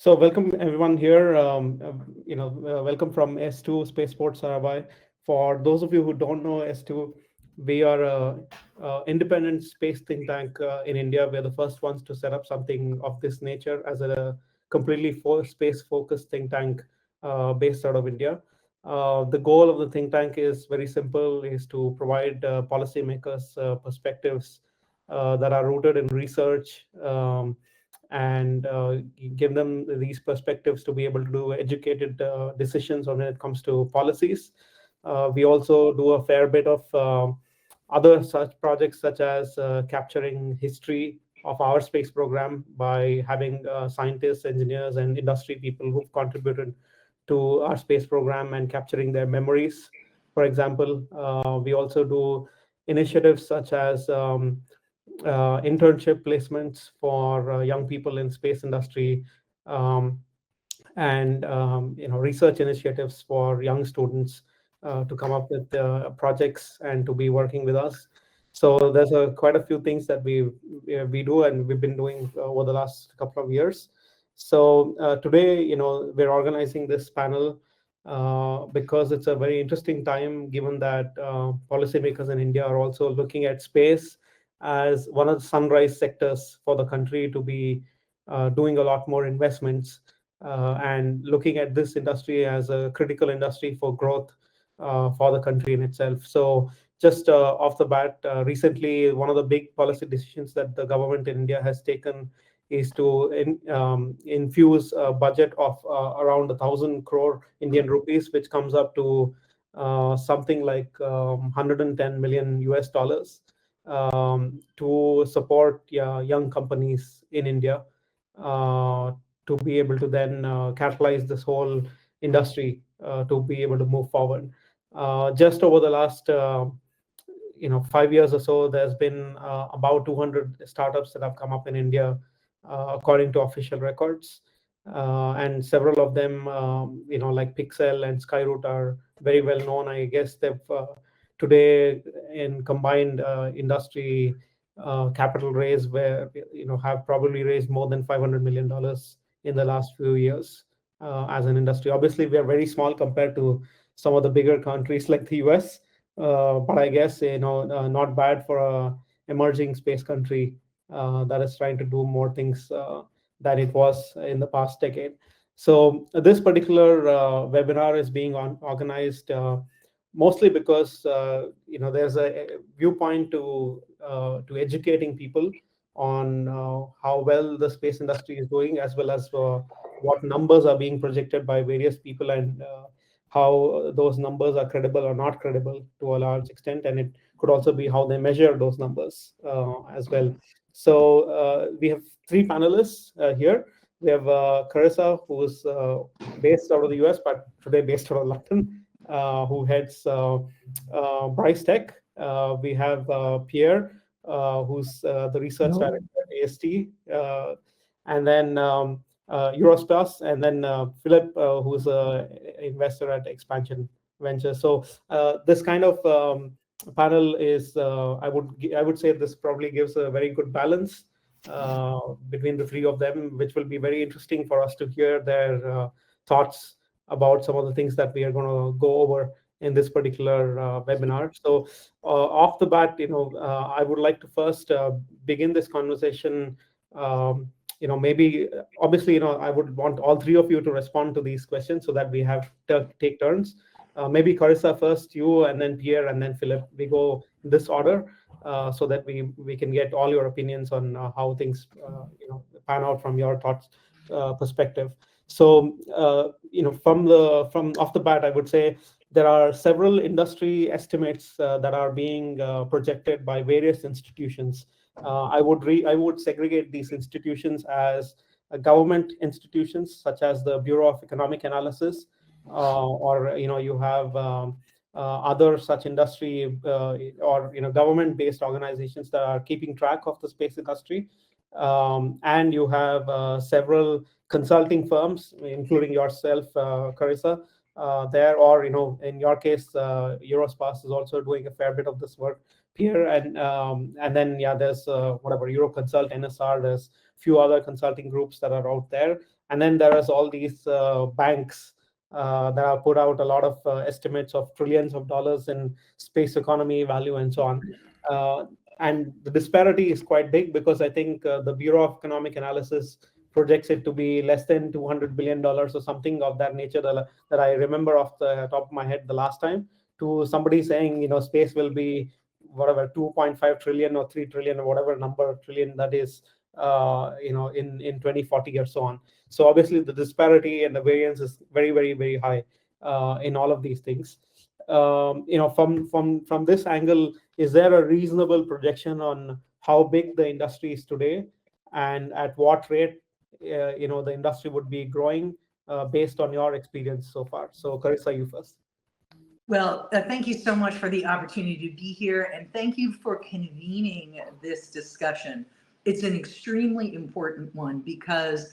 So welcome everyone here. Welcome from S2 Spaceport SARABHAI. For those of you who don't know S2, we are a independent space think tank in India. We're the first ones to set up something of this nature as a completely space-focused think tank based out of India. The goal of the think tank is very simple: is to provide policymakers perspectives that are rooted in research. And give them these perspectives to be able to do educated decisions when it comes to policies. We also do a fair bit of other such projects, such as capturing history of our space program by having scientists, engineers, and industry people who've contributed to our space program and capturing their memories. For example, we also do initiatives such as internship placements for young people in space industry, um, and research initiatives for young students to come up with projects and to be working with us. So there's quite a few things that we do, and we've been doing over the last couple of years. So today, we're organizing this panel because it's a very interesting time, given that policymakers in India are also looking at space as one of the sunrise sectors for the country to be doing a lot more investments and looking at this industry as a critical industry for growth for the country in itself. So just off the bat, recently, one of the big policy decisions that the government in India has taken is to infuse a budget of around 1,000 crore Indian rupees, which comes up to something like 110 million US dollars to support young companies in India to be able to then catalyze this whole industry to be able to move forward. Just over the last 5 years or so, there's been about 200 startups that have come up in India, according to official records. And several of them, like Pixel and Skyroot, are very well known. I guess they've today in combined industry capital raise, where have probably raised more than $500 million in the last few years as an industry. Obviously, we are very small compared to some of the bigger countries like the US, but I guess not bad for a emerging space country that is trying to do more things than it was in the past decade. So this particular webinar is being organized mostly because there's a viewpoint to educating people on how well the space industry is doing, as well as what numbers are being projected by various people, and how those numbers are credible or not credible to a large extent, and it could also be how they measure those numbers as well. So we have three panelists here. We have Carissa, who's based out of the US, but today based out of London, who heads BryceTech. We have Pierre, who's the research director at AST, and then Eurospace, and then Filip, who's an investor at Expansion Ventures. So this kind of panel is, I would say, this probably gives a very good balance between the three of them, which will be very interesting for us to hear their thoughts about some of the things that we are going to go over in this particular webinar. So off the bat, I would like to first begin this conversation. Maybe obviously, I would want all three of you to respond to these questions so that we have to take turns. Maybe Carissa first, you, and then Pierre, and then Filip. We go in this order so that we can get all your opinions on how things pan out from your thoughts perspective. So from off the bat, I would say there are several industry estimates that are being projected by various institutions. I would segregate these institutions as government institutions, such as the Bureau of Economic Analysis, or you have other such industry or government-based organizations that are keeping track of the space industry, and you have several consulting firms, including yourself, Carissa, there, or in your case, Eurospace is also doing a fair bit of this work, Pierre, and then there's Euroconsult, NSR. There's a few other consulting groups that are out there. And then there is all these banks that have put out a lot of estimates of trillions of dollars in space economy value and so on. And the disparity is quite big, because I think the Bureau of Economic Analysis projects it to be less than $200 billion or something of that nature, that I remember off the top of my head the last time, to somebody saying, space will be whatever 2.5 trillion or 3 trillion or whatever number trillion that is, in 2040 or so on. So obviously the disparity and the variance is very, very, very high in all of these things. From this angle, is there a reasonable projection on how big the industry is today, and at what rate the industry would be growing based on your experience so far? So Carissa, you first. Well, thank you so much for the opportunity to be here, and thank you for convening this discussion. It's an extremely important one, because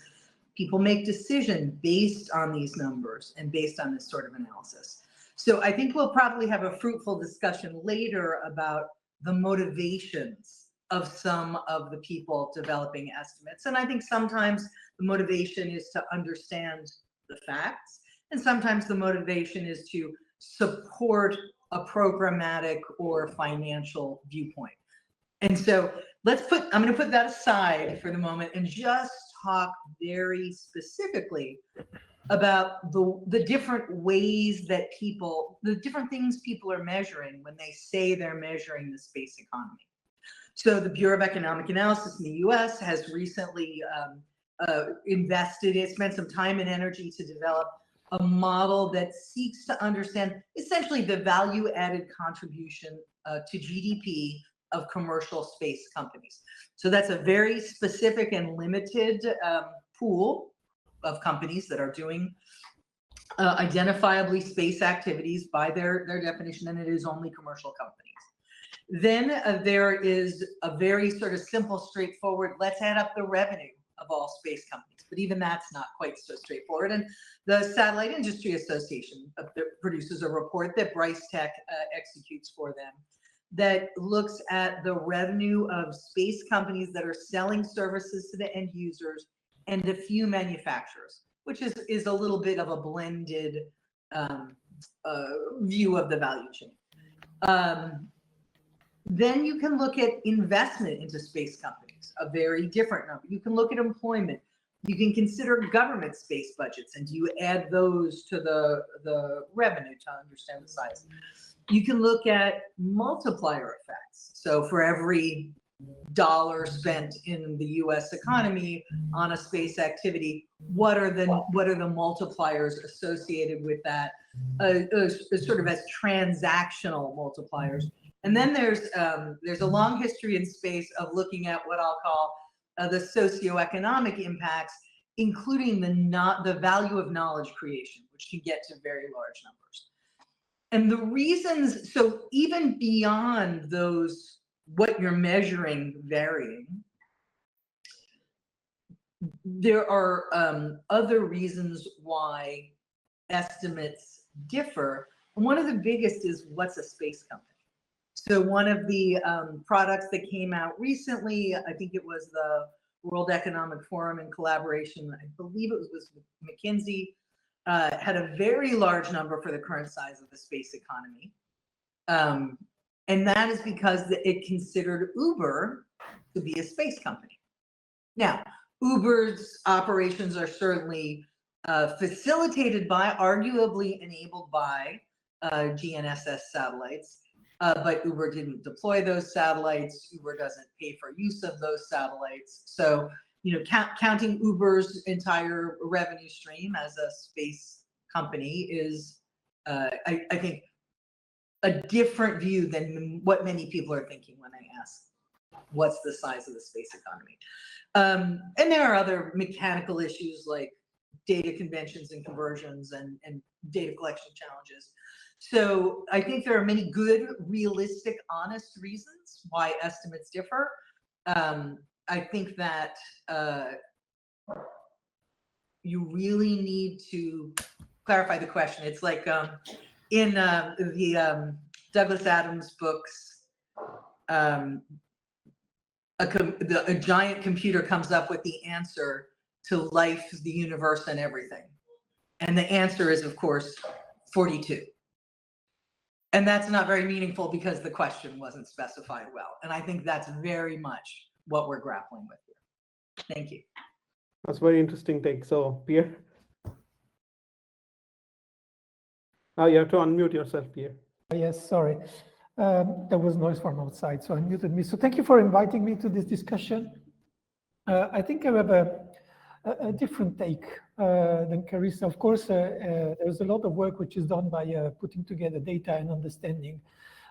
people make decisions based on these numbers and based on this sort of analysis. So I think we'll probably have a fruitful discussion later about the motivations of some of the people developing estimates. And I think sometimes the motivation is to understand the facts, and sometimes the motivation is to support a programmatic or financial viewpoint. And so I'm going to put that aside for the moment and just talk very specifically about the different ways that the different things people are measuring when they say they're measuring the space economy. So the Bureau of Economic Analysis in the US has recently spent some time and energy to develop a model that seeks to understand essentially the value added contribution to GDP of commercial space companies. So that's a very specific and limited pool of companies that are doing identifiably space activities by their definition, and it is only commercial companies. Then there is a very sort of simple, straightforward, let's add up the revenue of all space companies. But even that's not quite so straightforward. And the Satellite Industry Association produces a report that BryceTech executes for them that looks at the revenue of space companies that are selling services to the end users and a few manufacturers, which is a little bit of a blended view of the value chain. Then you can look at investment into space companies, a very different number. You can look at employment. You can consider government space budgets, and do you add those to the revenue to understand the size? You can look at multiplier effects. So for every dollar spent in the U.S. economy on a space activity, what are the multipliers associated with that, sort of as transactional multipliers? And then there's a long history in space of looking at what I'll call the socioeconomic impacts, including the value of knowledge creation, which can get to very large numbers. And the reasons, so even beyond those, what you're measuring varying, there are other reasons why estimates differ. And one of the biggest is, what's a space company? So one of the products that came out recently, I think it was the World Economic Forum in collaboration, I believe it was with McKinsey, had a very large number for the current size of the space economy. And that is because it considered Uber to be a space company. Now, Uber's operations are certainly facilitated by, arguably enabled by GNSS satellites. But Uber didn't deploy those satellites. Uber doesn't pay for use of those satellites. So, counting Uber's entire revenue stream as a space company is, I think, a different view than what many people are thinking when they ask, what's the size of the space economy? And there are other mechanical issues like data conventions and conversions and data collection challenges. So I think there are many good, realistic, honest reasons why estimates differ. I think that you really need to clarify the question. It's like in the Douglas Adams books, a giant computer comes up with the answer to life, the universe, and everything? And the answer is, of course, 42. And that's not very meaningful because the question wasn't specified well. And I think that's very much what we're grappling with here. Thank you. That's very interesting take. So, Pierre? Now you have to unmute yourself, Pierre. Yes, sorry. There was noise from outside, so I muted me. So thank you for inviting me to this discussion. I think I have a different take than Carissa. Of course, there's a lot of work which is done by putting together data and understanding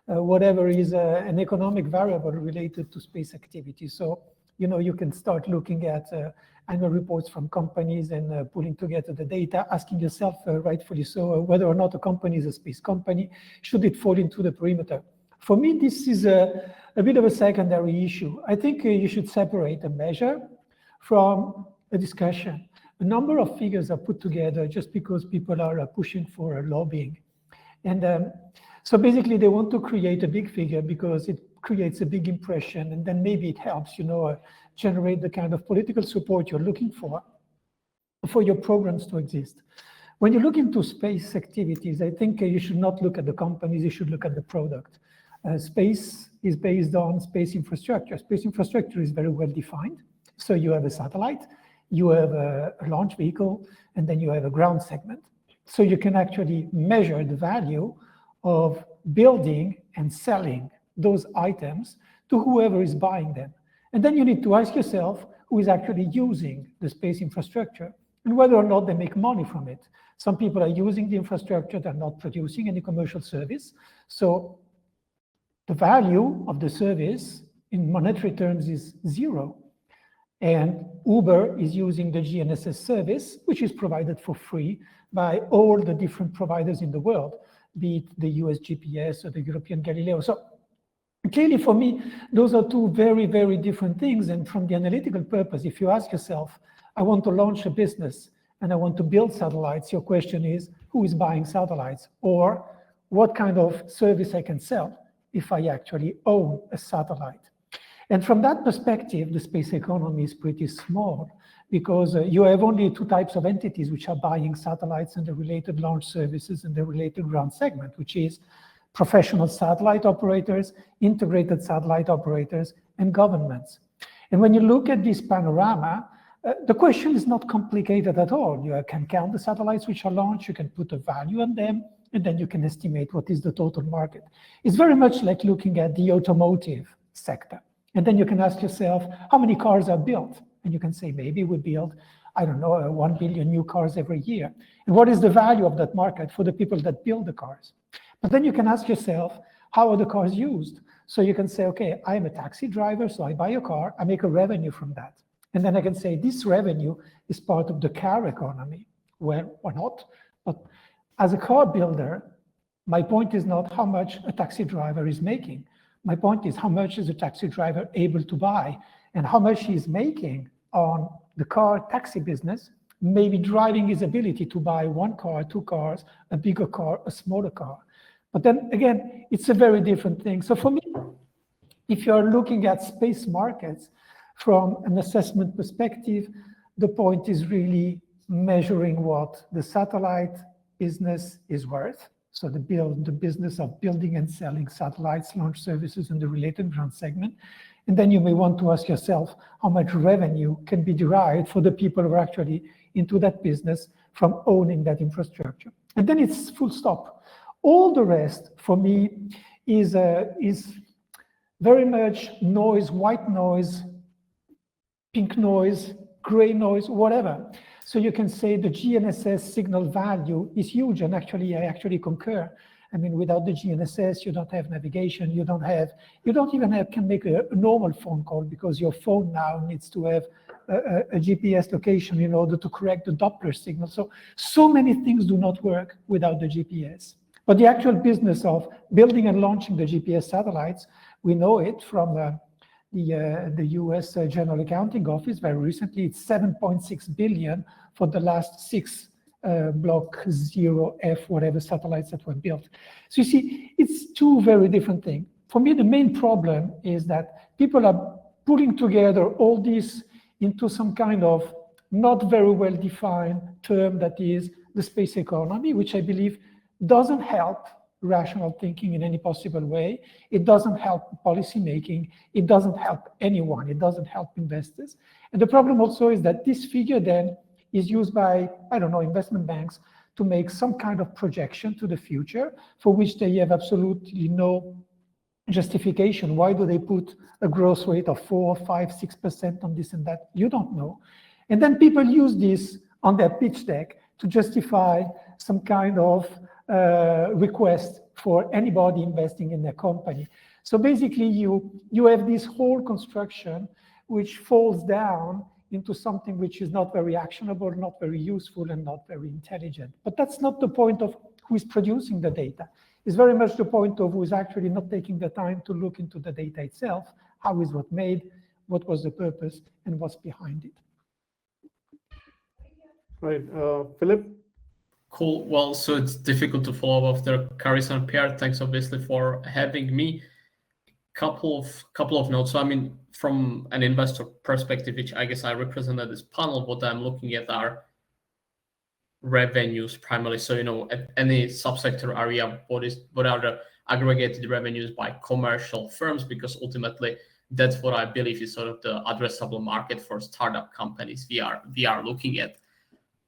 whatever is an economic variable related to space activity. So, you know, you can start looking at annual reports from companies and pulling together the data, asking yourself, rightfully so, whether or not a company is a space company, should it fall into the perimeter? For me, this is a bit of a secondary issue. I think you should separate a measure from a discussion. A number of figures are put together just because people are pushing for lobbying. And so basically they want to create a big figure because it creates a big impression, and then maybe it helps, you know, generate the kind of political support you're looking for your programs to exist. When you look into space activities, I think you should not look at the companies, you should look at the product. Space is based on space infrastructure. Space infrastructure is very well defined. So you have a satellite, you have a launch vehicle, and then you have a ground segment. So you can actually measure the value of building and selling those items to whoever is buying them. And then you need to ask yourself who is actually using the space infrastructure and whether or not they make money from it. Some people are using the infrastructure, they're not producing any commercial service. So the value of the service in monetary terms is zero. And Uber is using the GNSS service, which is provided for free by all the different providers in the world, be it the US GPS or the European Galileo. So clearly for me, those are two very, very different things. And from the analytical purpose, if you ask yourself, I want to launch a business and I want to build satellites, your question is, who is buying satellites? Or what kind of service I can sell if I actually own a satellite? And from that perspective, the space economy is pretty small because you have only two types of entities which are buying satellites and the related launch services and the related ground segment, which is professional satellite operators, integrated satellite operators, and governments. And when you look at this panorama, the question is not complicated at all. You can count the satellites which are launched, you can put a value on them, and then you can estimate what is the total market. It's very much like looking at the automotive sector. And then you can ask yourself, how many cars are built? And you can say, maybe we build, I don't know, 1 billion new cars every year. And what is the value of that market for the people that build the cars? But then you can ask yourself, how are the cars used? So you can say, okay, I'm a taxi driver, so I buy a car, I make a revenue from that. And then I can say, this revenue is part of the car economy. Well, or not. But as a car builder, my point is not how much a taxi driver is making. My point is how much is a taxi driver able to buy and how much he's making on the car taxi business, maybe driving his ability to buy one car, two cars, a bigger car, a smaller car. But then again, it's a very different thing. So for me, if you're looking at space markets from an assessment perspective, the point is really measuring what the satellite business is worth. So the business of building and selling satellites, launch services, and the related ground segment. And then you may want to ask yourself how much revenue can be derived for the people who are actually into that business from owning that infrastructure. And then it's full stop. All the rest, for me, is very much noise, white noise, pink noise, gray noise, whatever. So you can say the GNSS signal value is huge, and actually, I actually concur. I mean, without the GNSS, you don't have navigation, you don't even can make a normal phone call because your phone now needs to have a GPS location in order to correct the Doppler signal. So many things do not work without the GPS. But the actual business of building and launching the GPS satellites, we know it from the US General Accounting Office very recently. It's 7.6 billion for the last 6 Block 0F, whatever satellites that were built. So you see, it's two very different things. For me, the main problem is that people are putting together all this into some kind of not very well defined term that is the space economy, which I believe doesn't help rational thinking in any possible way. It doesn't help policy making. It doesn't help anyone. It doesn't help investors. And the problem also is that this figure then is used by, I don't know, investment banks to make some kind of projection to the future for which they have absolutely no justification. Why do they put a growth rate of 4, 5, 6% on this and that? You don't know. And then people use this on their pitch deck to justify some kind of request for anybody investing in their company. So basically you have this whole construction which falls down into something which is not very actionable, not very useful, and not very intelligent. But that's not the point of who is producing the data. It's very much the point of who is actually not taking the time to look into the data itself. How is what made, what was the purpose, and what's behind it. Right, Filip? Cool. Well, so it's difficult to follow up after Carissa and Pierre. Thanks, obviously, for having me. Couple of notes. So, I mean, from an investor perspective, which I guess I represent at this panel, what I'm looking at are revenues primarily. So, you know, at any subsector area, what are the aggregated revenues by commercial firms? Because ultimately, that's what I believe is sort of the addressable market for startup companies we are looking at.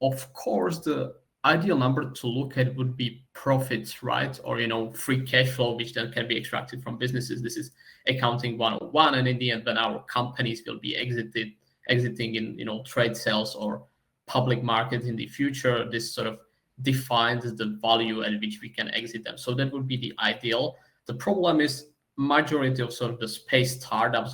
Of course, the ideal number to look at would be profits, right? Or, you know, free cash flow, which then can be extracted from businesses. This is accounting 101. And in the end, when our companies will be exiting in, you know, trade sales or public market in the future, this sort of defines the value at which we can exit them. So that would be the ideal. The problem is majority of sort of the space startups,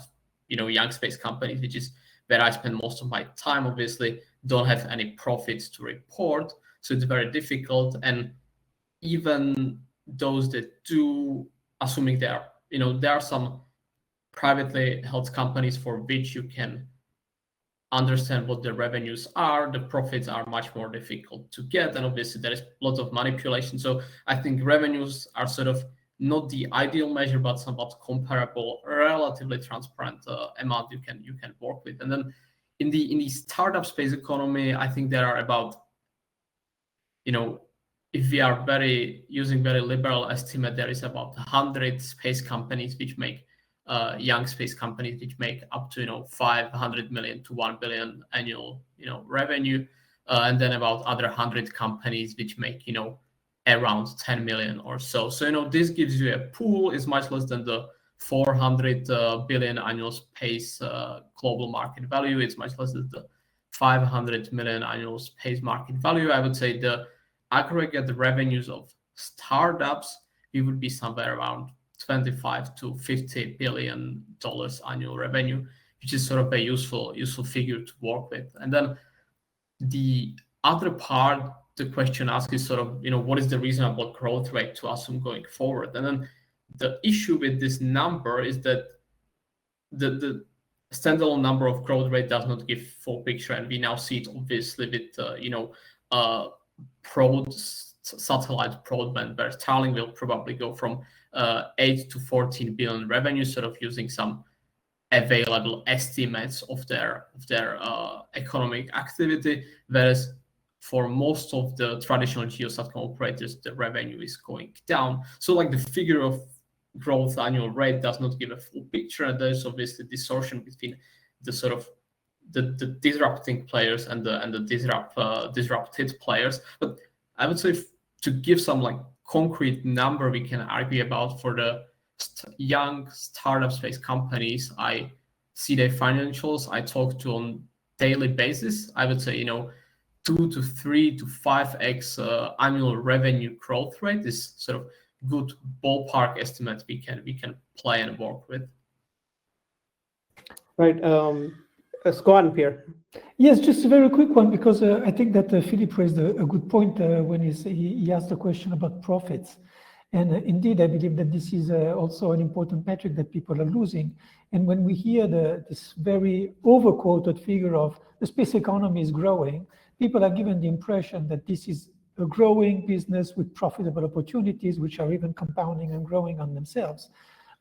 you know, young space companies, which is where I spend most of my time, obviously, don't have any profits to report. So it's very difficult. And even those that do, assuming there are some privately held companies for which you can understand what the revenues are, the profits are much more difficult to get. And obviously there is a lot of manipulation. So I think revenues are sort of not the ideal measure, but somewhat comparable, relatively transparent amount you can work with. And then in the startup space economy, I think there are about, you know, if we are using very liberal estimate, there is about 100 space companies which make young space companies which make up to, you know, 500 million to 1 billion annual, you know, revenue, and then about other 100 companies which make, you know, around 10 million or so. So, you know, this gives you a pool is much less than the 400 billion annual space global market value. It's much less than the 500 million annual space market value. I would say the aggregate revenues of startups, we would be somewhere around 25 to 50 billion dollars annual revenue, which is sort of a useful figure to work with. And then the other part, the question asked is sort of, you know, what is the reasonable growth rate to assume going forward? And then the issue with this number is that the standalone number of growth rate does not give full picture, and we now see it obviously with you know, satellite broadband, where Starlink will probably go from 8 to 14 billion revenue, sort of using some available estimates of their economic activity, whereas for most of the traditional geosatcom operators, the revenue is going down. So like the figure of growth annual rate does not give a full picture, and there's obviously distortion between the sort of the disrupting players and the disrupted players. But I would say to give some like concrete number we can argue about for the young startup space companies, I see their financials. I talk to on daily basis. I would say, you know, 2 to 3 to 5x annual revenue growth rate is sort of good ballpark estimate we can play and work with. Right. Let's go on, Pierre. Yes, just a very quick one, because I think that Filip raised a good point when he asked the question about profits. And indeed, I believe that this is also an important metric that people are losing. And when we hear this very overquoted figure of the space economy is growing, people are given the impression that this is a growing business with profitable opportunities, which are even compounding and growing on themselves.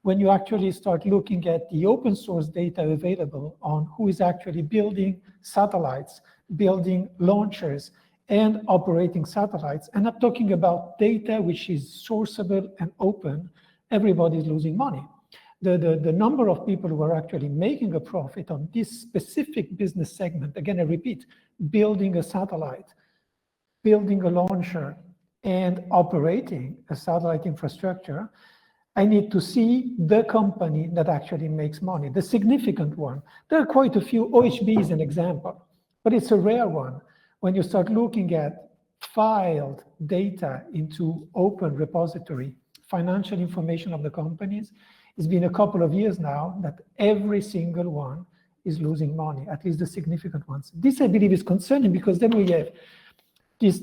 When you actually start looking at the open source data available on who is actually building satellites, building launchers, and operating satellites. And I'm talking about data which is sourceable and open. Everybody's losing money. The number of people who are actually making a profit on this specific business segment, again, I repeat, building a satellite, building a launcher, and operating a satellite infrastructure, I need to see the company that actually makes money, the significant one. There are quite a few. OHB is an example, but it's a rare one. When you start looking at filed data into open repository, financial information of the companies, it's been a couple of years now that every single one is losing money, at least the significant ones. This, I believe, is concerning because then we have this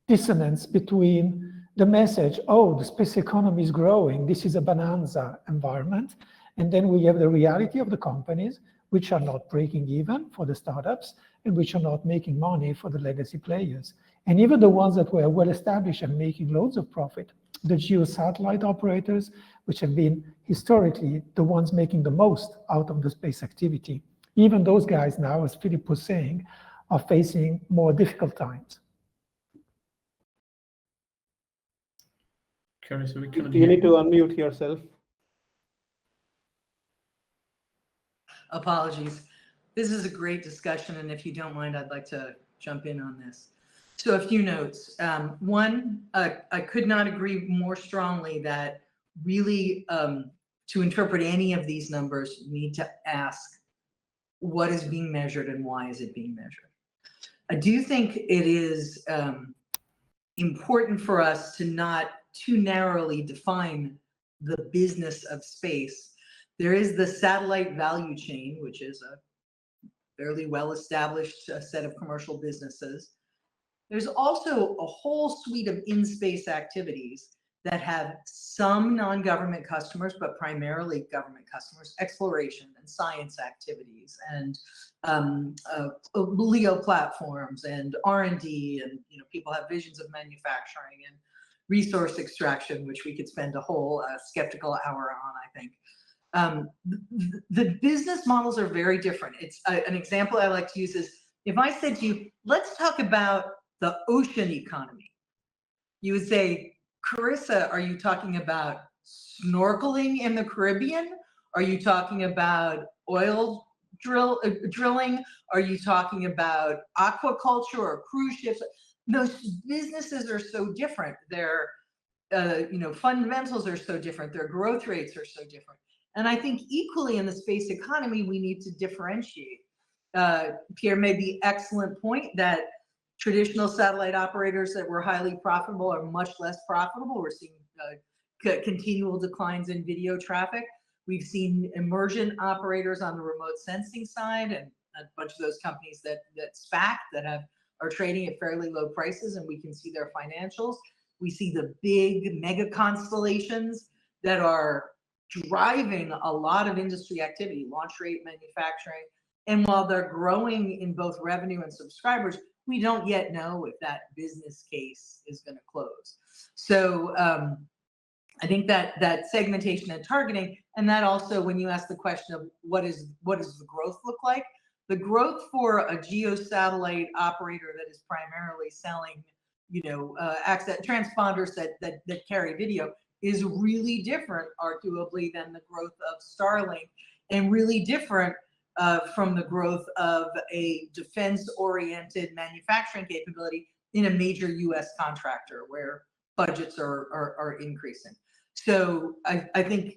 dissonance between the message, oh, the space economy is growing, this is a bonanza environment, and then we have the reality of the companies which are not breaking even for the startups and which are not making money for the legacy players. And even the ones that were well established and making loads of profit, the geosatellite operators, which have been historically the ones making the most out of the space activity, even those guys now, as Filip was saying, are facing more difficult times. Carissa, we cannot You hear need to unmute yourself. Apologies. This is a great discussion, and if you don't mind, I'd like to jump in on this. So a few notes. One, I could not agree more strongly that really to interpret any of these numbers, you need to ask what is being measured and why is it being measured. I do think it is important for us to not too narrowly define the business of space. There is the satellite value chain, which is a fairly well-established set of commercial businesses. There's also a whole suite of in-space activities that have some non-government customers, but primarily government customers, exploration and science activities, and LEO platforms, and R&D, and people have visions of manufacturing and resource extraction, which we could spend a whole skeptical hour on, I think. The business models are very different. It's an example I like to use is, if I said to you, let's talk about the ocean economy, you would say, Carissa, are you talking about snorkeling in the Caribbean? Are you talking about oil drilling? Are you talking about aquaculture or cruise ships? Those businesses are so different. Their fundamentals are so different. Their growth rates are so different. And I think equally in the space economy, we need to differentiate. Pierre made the excellent point that traditional satellite operators that were highly profitable are much less profitable. We're seeing continual declines in video traffic. We've seen emergent operators on the remote sensing side, and a bunch of those companies that SPAC that are trading at fairly low prices, and we can see their financials. We see the big mega constellations that are driving a lot of industry activity, launch rate manufacturing. And while they're growing in both revenue and subscribers, we don't yet know if that business case is going to close. So I think that segmentation and targeting, and that also, when you ask the question of what does the growth look like, the growth for a geosatellite operator that is primarily selling, access transponders that carry video is really different, arguably, than the growth of Starlink, and really different from the growth of a defense-oriented manufacturing capability in a major U.S. contractor where budgets are increasing. So I think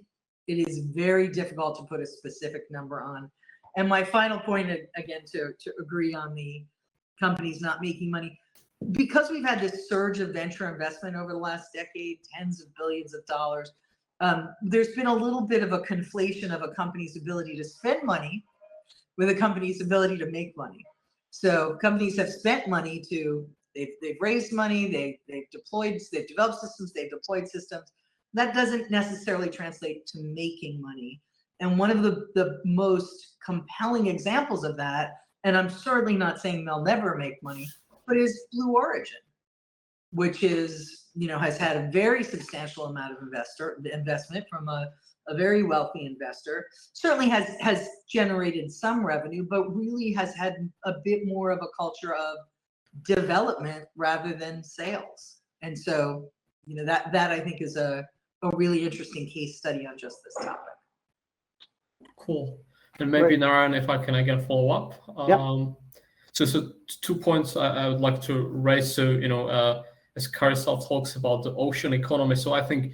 it is very difficult to put a specific number on. And my final point, again, to agree on the companies not making money, because we've had this surge of venture investment over the last decade, tens of billions of dollars, there's been a little bit of a conflation of a company's ability to spend money with a company's ability to make money. So companies have spent money they've raised money, they've developed systems, they've deployed systems. That doesn't necessarily translate to making money. And one of the most compelling examples of that, and I'm certainly not saying they'll never make money, but is Blue Origin, which is, has had a very substantial amount of investment from a a very wealthy investor, certainly has generated some revenue, but really has had a bit more of a culture of development rather than sales. And so, that I think is a really interesting case study on just this topic. Cool. And maybe Right. Narayan, if I can again follow up. Yeah. So 2 points I would like to raise. So, as Carissa talks about the ocean economy, so I think,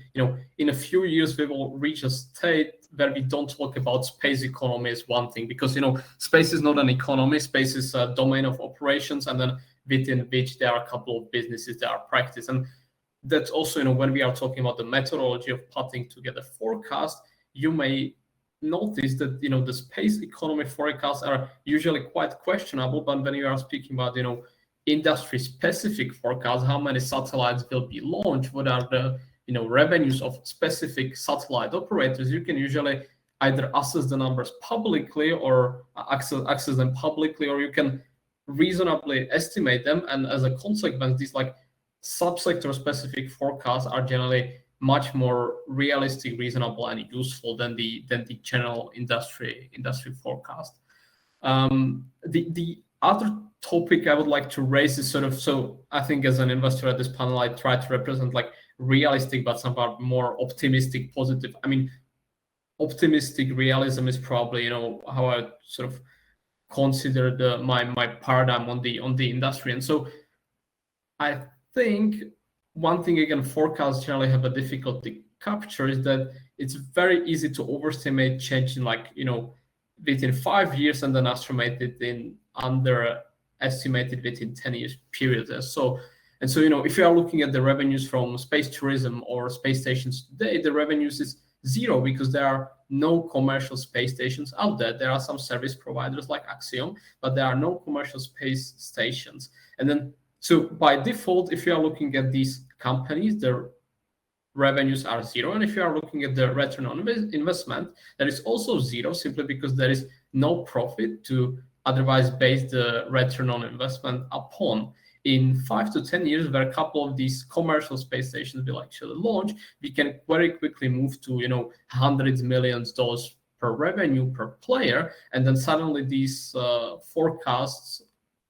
in a few years we will reach a state where we don't talk about space economy as one thing, because, space is not an economy. Space is a domain of operations, and then within which there are a couple of businesses that are practice. And that's also, when we are talking about the methodology of putting together forecast, you may notice that the space economy forecasts are usually quite questionable, but when you are speaking about industry specific forecasts, how many satellites will be launched, what are the revenues of specific satellite operators, you can usually either assess the numbers publicly or access them publicly, or you can reasonably estimate them. And as a consequence, these like subsector specific forecasts are generally much more realistic, reasonable, and useful than the general industry forecast. The other topic I would like to raise is so I think as an investor at this panel, I try to represent like realistic but somewhat more optimistic, positive. I mean, optimistic realism is probably how I sort of consider my paradigm on the industry. And so I think one thing again, forecasts generally have a difficulty capture is that it's very easy to overestimate change in within 5 years and then estimate it in underestimated within 10 years period. So if you are looking at the revenues from space tourism or space stations today, the revenues is zero because there are no commercial space stations out there. There are some service providers like Axiom, but there are no commercial space stations. And then so by default, if you are looking at these companies, their revenues are zero. And if you are looking at the return on investment, that is also zero, simply because there is no profit to otherwise base the return on investment upon. In 5 to 10 years, where a couple of these commercial space stations will actually launch, we can very quickly move to hundreds of millions of dollars per revenue per player, and then suddenly these forecasts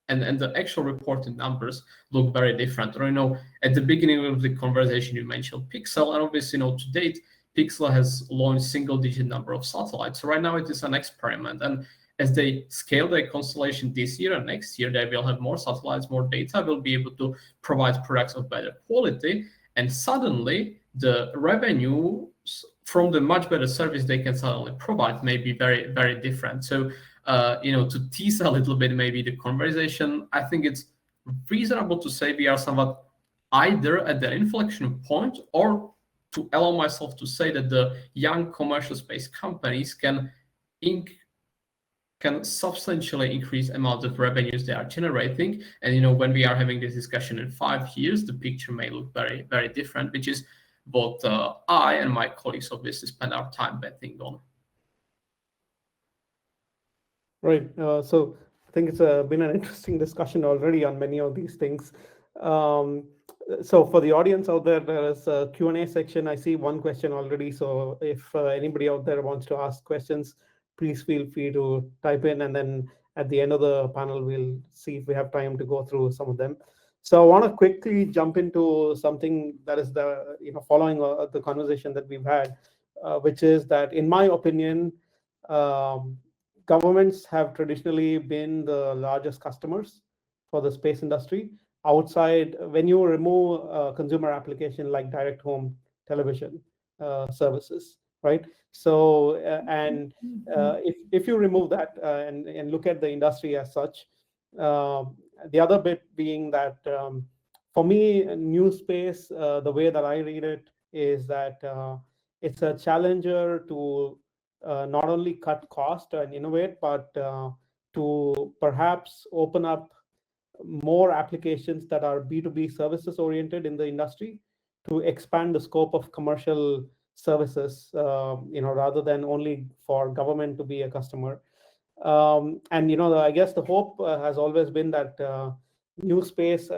and the actual reported numbers look very different. Or at the beginning of the conversation you mentioned Pixel, and obviously to date Pixel has launched single-digit number of satellites. So right now it is an experiment, and as they scale their constellation this year and next year, they will have more satellites, more data, will be able to provide products of better quality, and suddenly the revenue from the much better service they can suddenly provide may be very, very different. So to tease a little bit maybe the conversation, I think it's reasonable to say we are somewhat either at the inflection point, or to allow myself to say that the young commercial space companies can substantially increase amount of revenues they are generating. And when we are having this discussion in 5 years, the picture may look very, very different, which is what I and my colleagues obviously spend our time betting on. Right. So I think it's been an interesting discussion already on many of these things. So for the audience out there, there is a Q&A section. I see one question already. So if anybody out there wants to ask questions, please feel free to type in, and then at the end of the panel, we'll see if we have time to go through some of them. So I want to quickly jump into something that is following the conversation that we've had, which is that, in my opinion, governments have traditionally been the largest customers for the space industry. Outside, when you remove consumer application like direct home television services, right? So if you remove that and look at the industry as such, the other bit being that for me, new space, the way that I read it is that it's a challenger to not only cut cost and innovate, but to perhaps open up more applications that are B2B services oriented in the industry, to expand the scope of commercial services, rather than only for government to be a customer. And I guess the hope has always been that new space,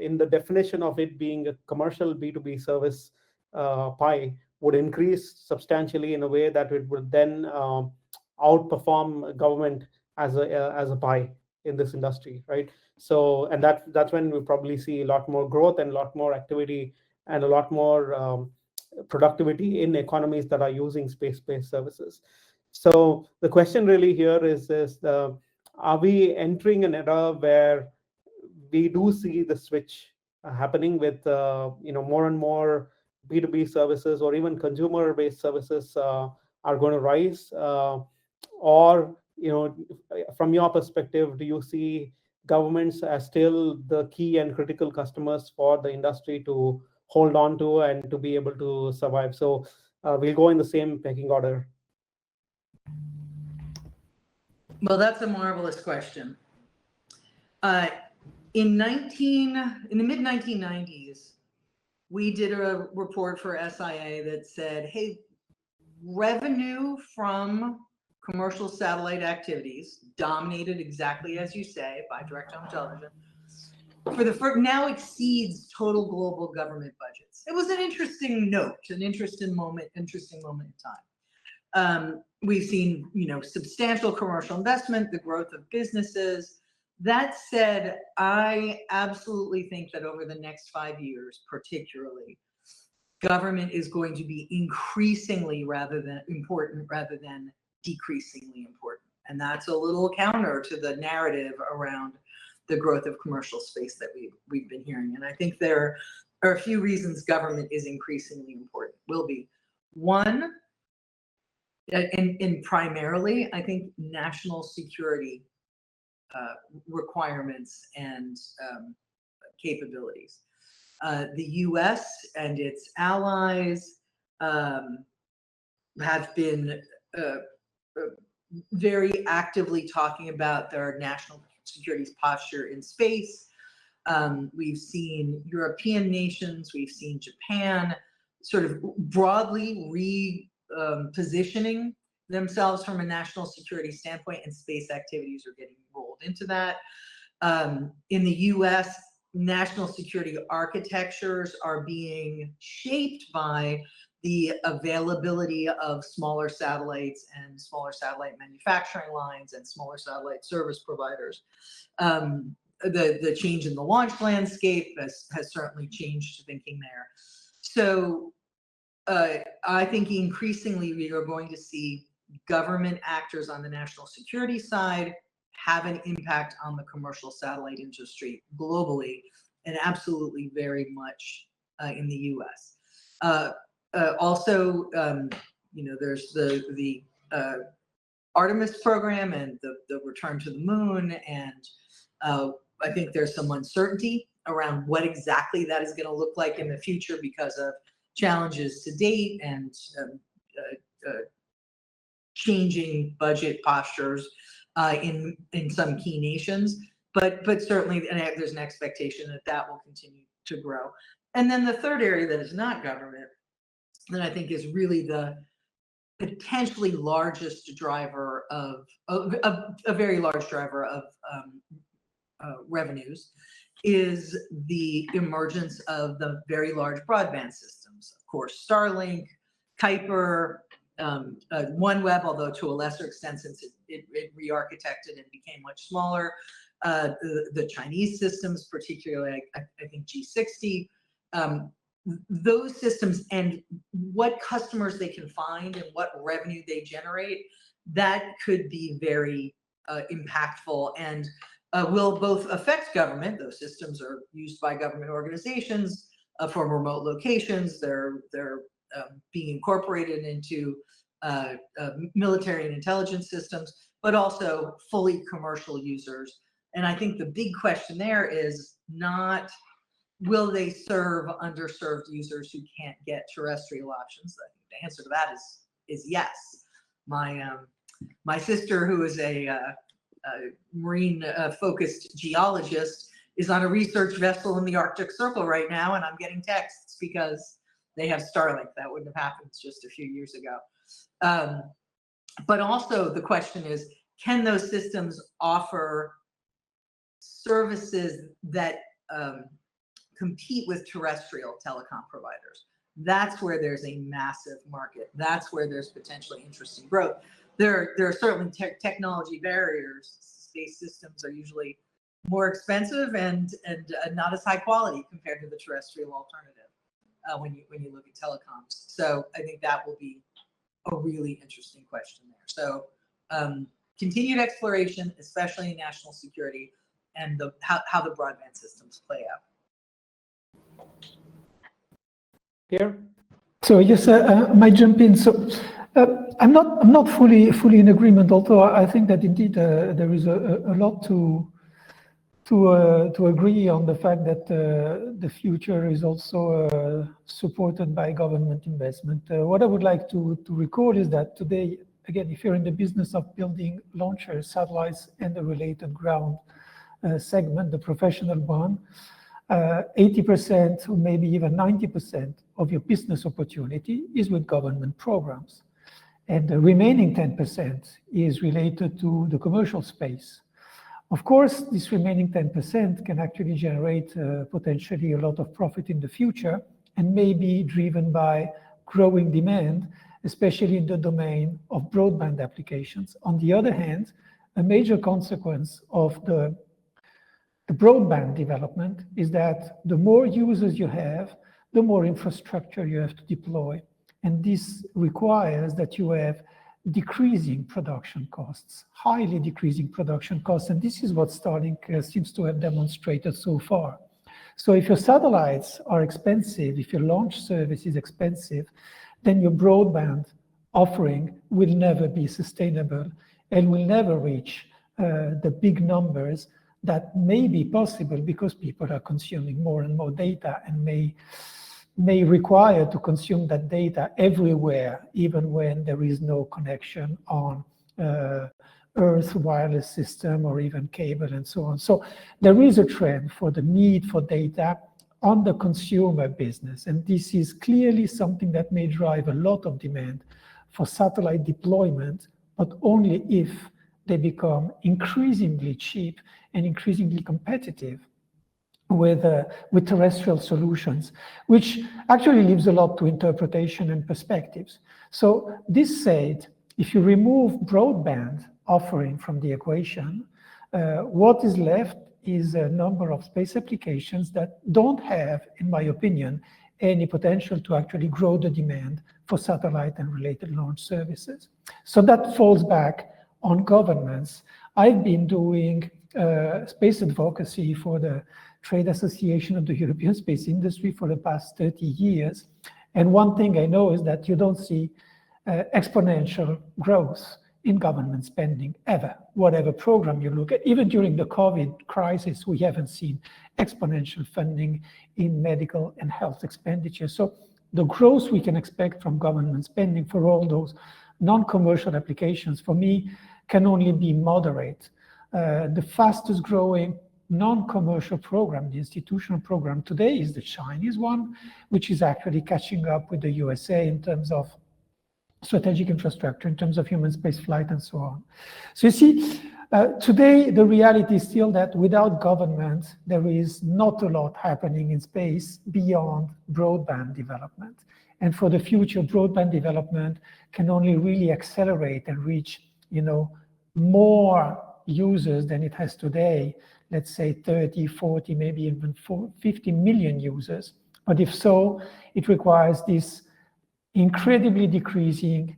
in the definition of it being a commercial B2B service pie, would increase substantially in a way that it would then outperform government as a pie in this industry, right? So, and that's when we probably see a lot more growth and a lot more activity and a lot more productivity in economies that are using space-based services. So the question really here is are we entering an era where we do see the switch happening with more and more B2B services or even consumer-based services are going to rise, or from your perspective, do you see governments as still the key and critical customers for the industry to hold on to and to be able to survive? So we'll go in the same pecking order. Well, that's a marvelous question. In the mid 1990s, we did a report for SIA that said, hey, revenue from commercial satellite activities, dominated exactly as you say by direct-to-home television, now exceeds total global government budgets. It was an interesting note, an interesting moment in time. We've seen, substantial commercial investment, the growth of businesses. That said, I absolutely think that over the next 5 years, particularly, government is going to be increasingly important rather than decreasingly important. And that's a little counter to the narrative around the growth of commercial space that we've been hearing. And I think there are a few reasons government is increasingly important. Will be one, and primarily, I think national security requirements and capabilities. The US and its allies have been very actively talking about their national security posture in space. We've seen European nations, we've seen Japan sort of broadly repositioning themselves from a national security standpoint, and space activities are getting rolled into that. In the US, national security architectures are being shaped by the availability of smaller satellites and smaller satellite manufacturing lines and smaller satellite service providers. The change in the launch landscape has certainly changed thinking there. So I think increasingly we are going to see government actors on the national security side have an impact on the commercial satellite industry globally, and absolutely very much in the US. Also, there's the Artemis program and the return to the moon, and I think there's some uncertainty around what exactly that is going to look like in the future because of challenges to date and changing budget postures in some key nations. But certainly there's an expectation that will continue to grow. And then the third area that is not government, that I think is really the potentially largest driver of a very large driver of revenues, is the emergence of the very large broadband systems. Of course, Starlink, Kuiper, OneWeb, although to a lesser extent since it re-architected and became much smaller. The Chinese systems, particularly I think G60, those systems and what customers they can find and what revenue they generate, that could be very impactful and will both affect government. Those systems are used by government organizations for remote locations. They're being incorporated into military and intelligence systems, but also fully commercial users. And I think the big question there is not, will they serve underserved users who can't get terrestrial options? I think the answer to that is yes. My sister, who is a marine focused geologist, is on a research vessel in the Arctic Circle right now, and I'm getting texts because they have Starlink. That wouldn't have happened just a few years ago. But also the question is, can those systems offer services that compete with terrestrial telecom providers? that's where there's a massive market. That's where there's potentially interesting growth. There are certainly technology barriers. Space systems are usually more expensive and not as high quality compared to the terrestrial alternative when you look at telecoms. So I think that will be a really interesting question there. So continued exploration, especially in national security, and how the broadband systems play out. Pierre? So yes, I might jump in. So I'm not fully in agreement, although I think that indeed there is a lot to agree on the fact that the future is also supported by government investment. What I would like to recall is that today, again, if you're in the business of building launchers, satellites, and the related ground segment, the professional one, 80% or maybe even 90% of your business opportunity is with government programs. And the remaining 10% is related to the commercial space. Of course, this remaining 10% can actually generate potentially a lot of profit in the future and may be driven by growing demand, especially in the domain of broadband applications. On the other hand, a major consequence of the broadband development is that the more users you have, the more infrastructure you have to deploy. And this requires that you have decreasing production costs, highly decreasing production costs. And this is what Starlink seems to have demonstrated so far. So if your satellites are expensive, if your launch service is expensive, then your broadband offering will never be sustainable and will never reach the big numbers that may be possible because people are consuming more and more data and may require to consume that data everywhere, even when there is no connection on Earth wireless system or even cable and so on. So there is a trend for the need for data on the consumer business. And this is clearly something that may drive a lot of demand for satellite deployment, but only if they become increasingly cheap and increasingly competitive with terrestrial solutions, which actually leaves a lot to interpretation and perspectives. So this said, if you remove broadband offering from the equation, what is left is a number of space applications that don't have, in my opinion, any potential to actually grow the demand for satellite and related launch services. So that falls back on governments. I've been doing space advocacy for the Trade Association of the European Space Industry for the past 30 years. And one thing I know is that you don't see exponential growth in government spending ever, whatever program you look at. Even during the COVID crisis, we haven't seen exponential funding in medical and health expenditure. So the growth we can expect from government spending for all those non-commercial applications, for me, can only be moderate. The fastest growing non-commercial program, the institutional program today, is the Chinese one, which is actually catching up with the USA in terms of strategic infrastructure, in terms of human space flight and so on. So you see, today the reality is still that without government, there is not a lot happening in space beyond broadband development. And for the future, broadband development can only really accelerate and reach, more users than it has today. Let's say 30, 40, maybe even 50 million users. But if so, it requires this incredibly decreasing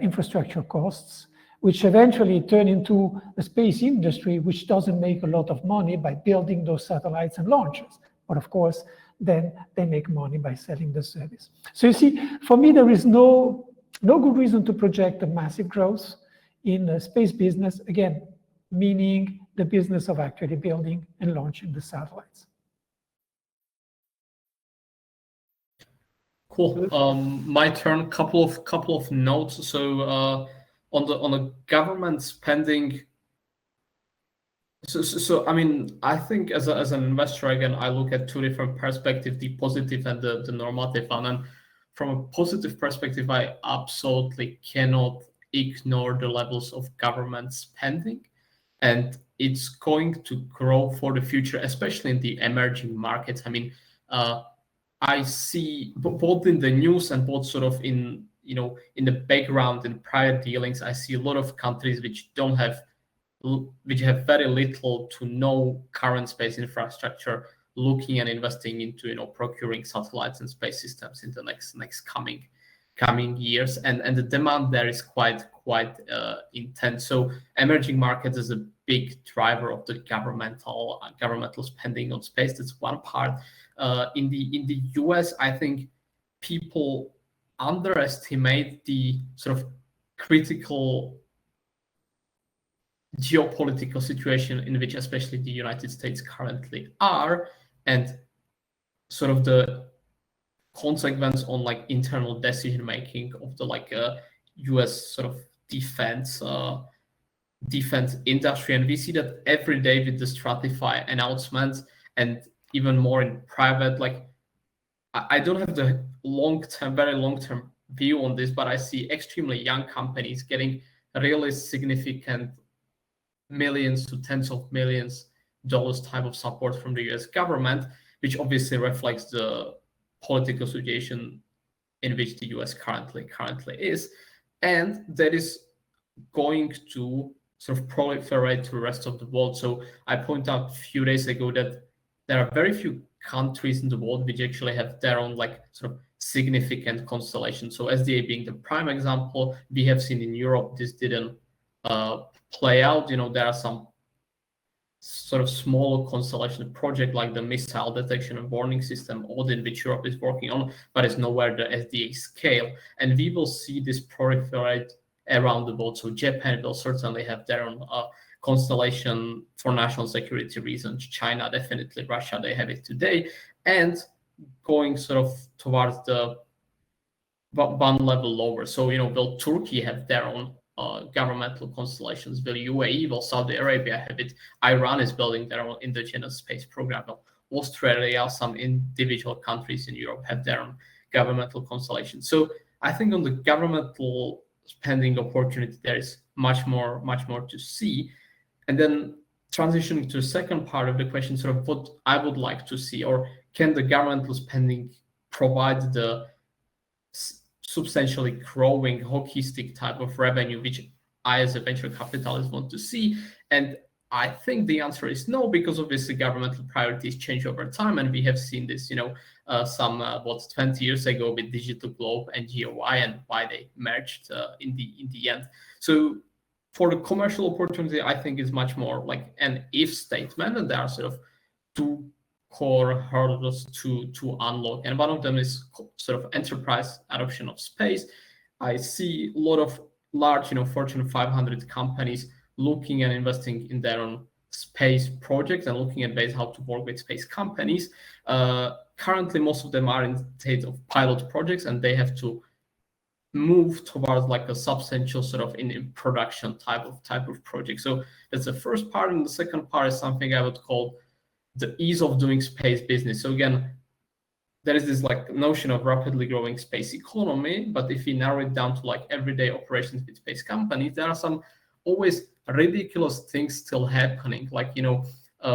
infrastructure costs, which eventually turn into a space industry which doesn't make a lot of money by building those satellites and launchers. But of course, then they make money by selling the service. So you see, for me, there is no good reason to project a massive growth in the space business, again, meaning the business of actually building and launching the satellites. Cool. My turn. Couple of notes. So on the government spending. So I mean, I think as an investor, again, I look at two different perspectives: the positive and the normative one. And from a positive perspective, I absolutely cannot ignore the levels of government spending, and it's going to grow for the future, especially in the emerging markets. I mean, I see both in the news and both sort of in the background in prior dealings, I see a lot of countries which have very little to no current space infrastructure looking and investing into procuring satellites and space systems in the next coming years, and the demand there is quite intense. So emerging markets is a big driver of the governmental spending on space. That's one part. In the US, I think people underestimate the sort of critical geopolitical situation in which especially the United States currently are, and sort of the consequence on like internal decision making of the US sort of defense industry. And we see that every day with the Stratify announcements, and even more in private. Like I don't have the very long-term view on this, but I see extremely young companies getting really significant millions to tens of millions dollars type of support from the US government, which obviously reflects the political situation in which the US currently is, and that is going to sort of proliferate to the rest of the world. So I point out a few days ago that there are very few countries in the world which actually have their own like sort of significant constellation. So SDA being the prime example, we have seen in Europe this didn't play out. There are some sort of smaller constellation project like the missile detection and warning system Odin, which Europe is working on, but it's nowhere the SDA scale. And we will see this proliferate around the world. So Japan will certainly have their own constellation for national security reasons. China, definitely. Russia, they have it today. And going sort of towards the one level lower. So, will Turkey have their own governmental constellations? Will UAE, will Saudi Arabia have it? Iran is building their own indigenous space program. Will Australia, some individual countries in Europe have their own governmental constellations. So I think on the governmental spending opportunity, there is much more to see. And then transitioning to the second part of the question, sort of what I would like to see, or can the governmental spending provide the substantially growing hockey stick type of revenue, which I as a venture capitalist want to see? And I think the answer is no, because obviously governmental priorities change over time, and we have seen this, 20 years ago with Digital Globe and GOI, and why they merged in the end. So for the commercial opportunity, I think is much more like an if statement, and there are sort of two core hurdles to unlock, and one of them is sort of enterprise adoption of space. I see a lot of large, Fortune 500 companies looking and investing in their own space projects and looking at ways how to work with space companies. Currently, most of them are in the state of pilot projects, and they have to move towards like a substantial sort of in production type of project. So that's the first part, and the second part is something I would call the ease of doing space business. So again, there is this like notion of rapidly growing space economy, but if we narrow it down to like everyday operations with space companies, there are some always ridiculous things still happening, like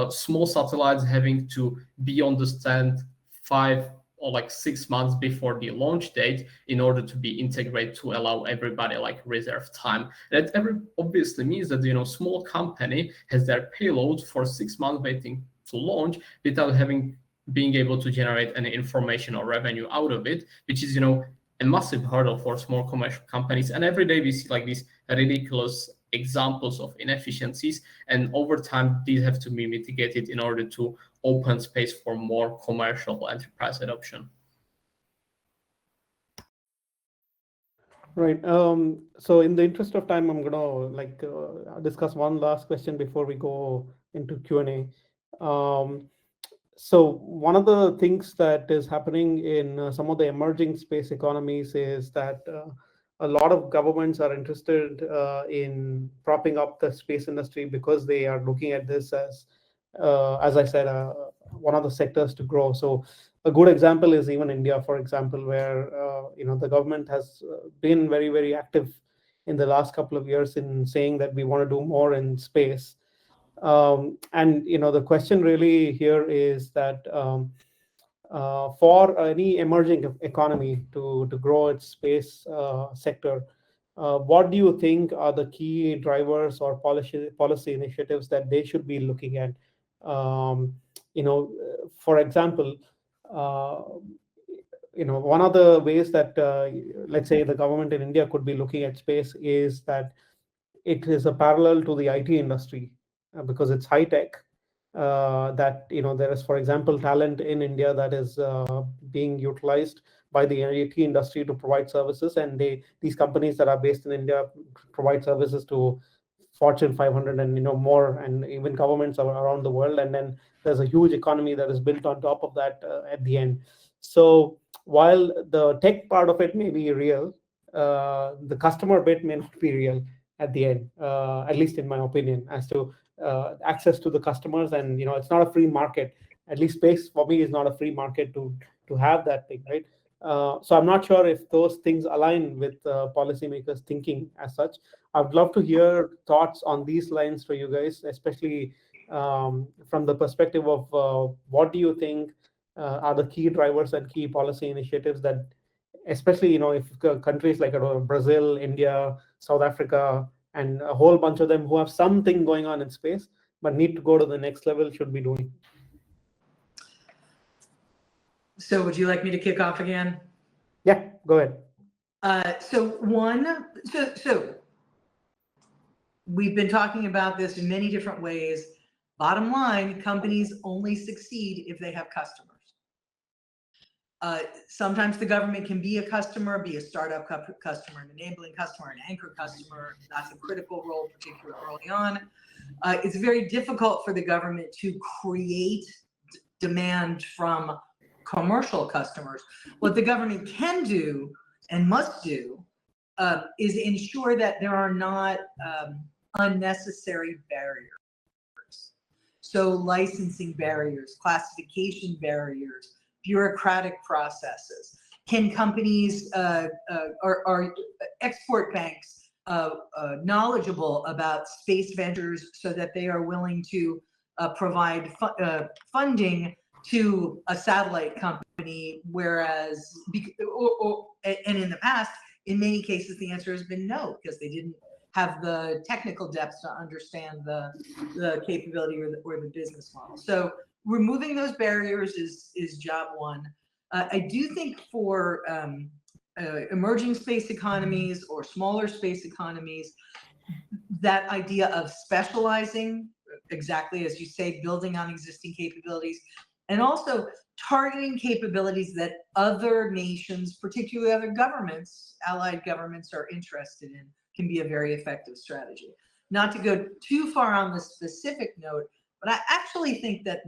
small satellites having to be on the stand 5 or like 6 months before the launch date in order to be integrated to allow everybody like reserve time. That obviously means that small company has their payload for 6 months waiting to launch without being able to generate any information or revenue out of it, which is a massive hurdle for small commercial companies. And every day we see like these ridiculous examples of inefficiencies, and over time these have to be mitigated in order to open space for more commercial enterprise adoption. Right. So in the interest of time, I'm gonna discuss one last question before we go into Q&A. So one of the things that is happening in some of the emerging space economies is that a lot of governments are interested in propping up the space industry because they are looking at this as I said, one of the sectors to grow. So a good example is even India, for example, where the government has been very, very active in the last couple of years in saying that we want to do more in space. And the question really here is that for any emerging economy to grow its space sector, what do you think are the key drivers or policy initiatives that they should be looking at? For example, one of the ways that let's say the government in India could be looking at space is that it is a parallel to the IT industry because it's high tech. That there is, for example, talent in India that is being utilized by the IT industry to provide services, and these companies that are based in India provide services to Fortune 500 and more, and even governments around the world. And then there's a huge economy that is built on top of that at the end. So while the tech part of it may be real, the customer bit may not be real at the end, at least in my opinion, as to access to the customers. And it's not a free market. At least space for me is not a free market to have that thing, right? So I'm not sure if those things align with policymakers thinking as such. I'd love to hear thoughts on these lines for you guys, especially from the perspective of what do you think are the key drivers and key policy initiatives that, especially if countries like Brazil, India, South Africa, and a whole bunch of them who have something going on in space but need to go to the next level should be doing. So would you like me to kick off again? Yeah, go ahead. So we've been talking about this in many different ways. Bottom line, companies only succeed if they have customers. Sometimes the government can be a customer, be a startup customer, an enabling customer, an anchor customer. That's a critical role, particularly early on. It's very difficult for the government to create demand from commercial customers. What the government can do and must do is ensure that there are not unnecessary barriers. So licensing barriers, classification barriers, bureaucratic processes. Can companies are export banks knowledgeable about space ventures so that they are willing to provide funding to a satellite company, whereas, and in the past, in many cases, the answer has been no, because they didn't have the technical depth to understand the capability or the business model. So removing those barriers is job one. I do think for emerging space economies or smaller space economies, that idea of specializing, exactly as you say, building on existing capabilities, and also targeting capabilities that other nations, particularly other governments, allied governments, are interested in, can be a very effective strategy. Not to go too far on the specific note, but I actually think that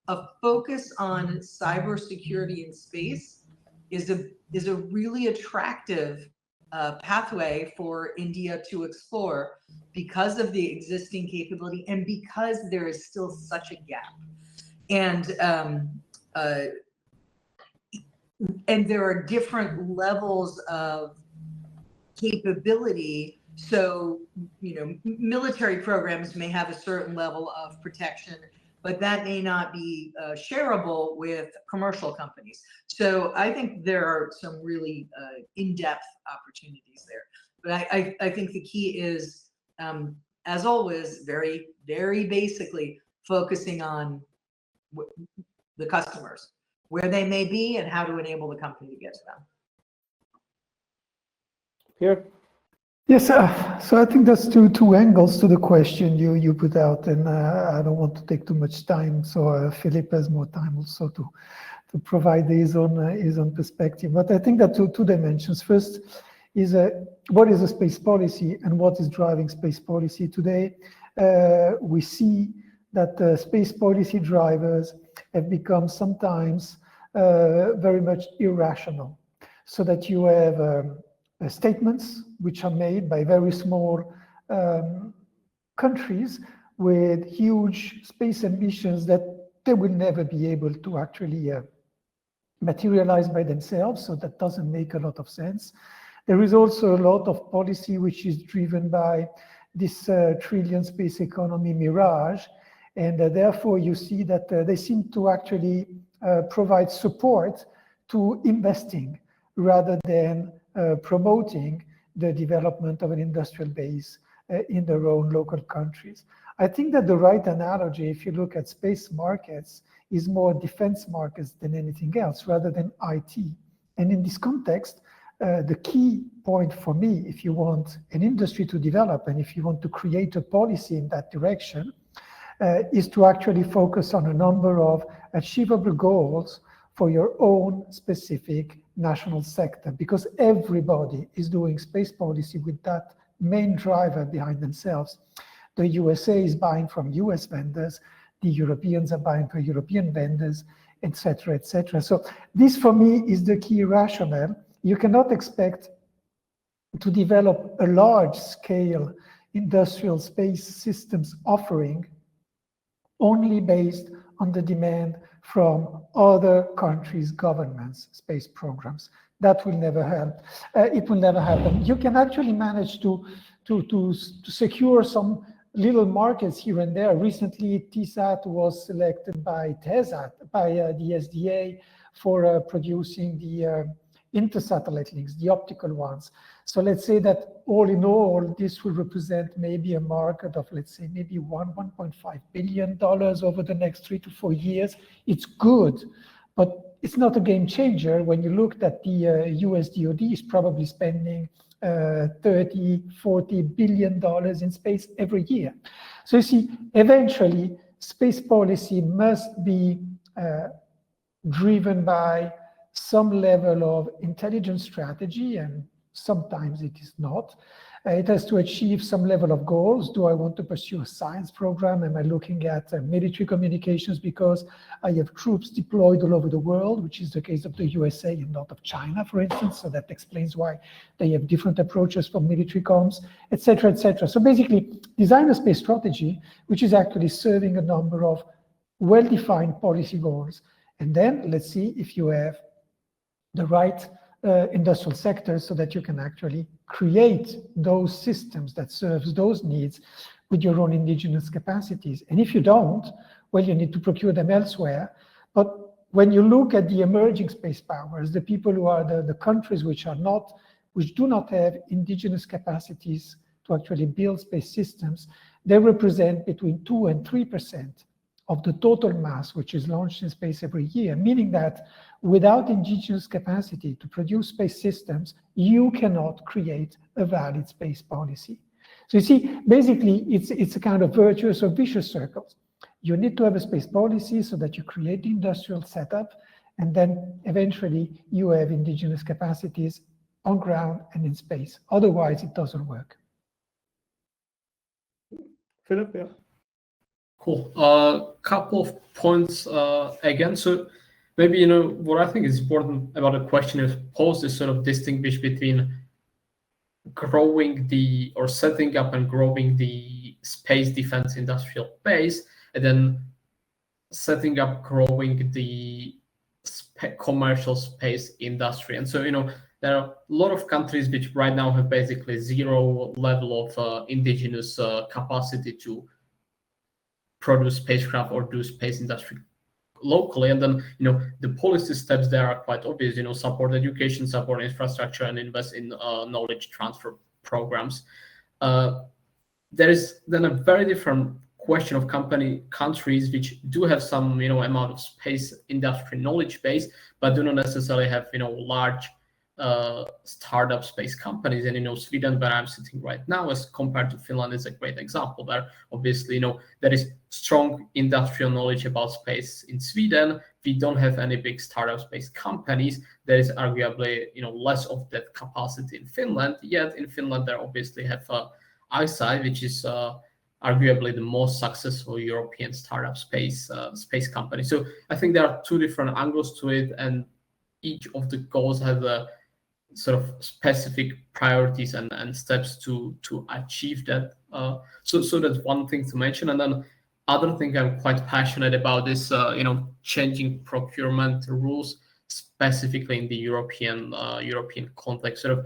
a focus on cybersecurity in space is a really attractive pathway for India to explore because of the existing capability and because there is still such a gap. And there are different levels of capability. So, military programs may have a certain level of protection, but that may not be shareable with commercial companies. So I think there are some really in-depth opportunities there. But I think the key is, as always, very, very basically focusing on the customers, where they may be and how to enable the company to get to them. Pierre? Yes, so I think that's two angles to the question you put out, and I don't want to take too much time, so Filip has more time also to provide his own perspective. But I think that two dimensions. First is what is a space policy and what is driving space policy today. We see that space policy drivers have become sometimes very much irrational, so that you have statements which are made by very small countries with huge space ambitions that they will never be able to actually materialize by themselves, so that doesn't make a lot of sense. There is also a lot of policy which is driven by this trillion space economy mirage, and therefore you see that they seem to actually provide support to investing rather than promoting the development of an industrial base in their own local countries. I think that the right analogy, if you look at space markets, is more defense markets than anything else, rather than IT. And in this context, the key point for me, if you want an industry to develop and if you want to create a policy in that direction, is to actually focus on a number of achievable goals for your own specific national sector, because everybody is doing space policy with that main driver behind themselves. The USA is buying from US vendors, the Europeans are buying from European vendors, etc., etc. So this for me is the key rationale. You cannot expect to develop a large scale industrial space systems offering only based on the demand from other countries' governments' space programs. That will never help. It will never happen. You can actually manage to secure some little markets here and there. Recently, TSAT was selected by TESAT, by the SDA, for producing the intersatellite links, the optical ones. So let's say that all in all, this will represent maybe a market of, let's say, maybe $1.5 billion over the next 3 to 4 years. It's good, but it's not a game changer when you look at the US DoD is probably spending 30, 40 billion dollars in space every year. So you see, eventually, space policy must be driven by some level of intelligence strategy, and sometimes it is not. It has to achieve some level of goals. Do I want to pursue a science program? Am I looking at military communications because I have troops deployed all over the world, which is the case of the USA and not of China, for instance? So that explains why they have different approaches for military comms, etc., etc. So basically, design a space strategy, which is actually serving a number of well-defined policy goals. And then let's see if you have the right industrial sectors so that you can actually create those systems that serves those needs with your own indigenous capacities. And if you don't, well, you need to procure them elsewhere. But when you look at the emerging space powers, the people who are the countries which do not have indigenous capacities to actually build space systems, they represent between 2 and 3% of the total mass which is launched in space every year, meaning that without indigenous capacity to produce space systems, you cannot create a valid space policy. So you see, basically, it's a kind of virtuous or vicious circle. You need to have a space policy so that you create the industrial setup, and then eventually you have indigenous capacities on ground and in space. Otherwise, it doesn't work. Filip, yeah. Cool. Couple of points again. So maybe, what I think is important about the question is posed is sort of distinguish between growing or setting up and growing the space defense industrial base, and then setting up, growing the commercial space industry. And so, there are a lot of countries which right now have basically zero level of indigenous capacity to produce spacecraft or do space industry locally. And then, the policy steps there are quite obvious, support education, support infrastructure, and invest in knowledge transfer programs. There is then a very different question of countries which do have some, amount of space industry knowledge base, but do not necessarily have, large startup space companies. And Sweden, where I'm sitting right now, as compared to Finland, is a great example. Where obviously there is strong industrial knowledge about space in Sweden. We don't have any big startup space companies. There is arguably less of that capacity in Finland. Yet in Finland, they obviously have ISI, which is arguably the most successful European startup space company. So I think there are two different angles to it, and each of the goals have a sort of specific priorities and steps to achieve that. So that's one thing to mention. And then other thing I'm quite passionate about is changing procurement rules, specifically in the European context, sort of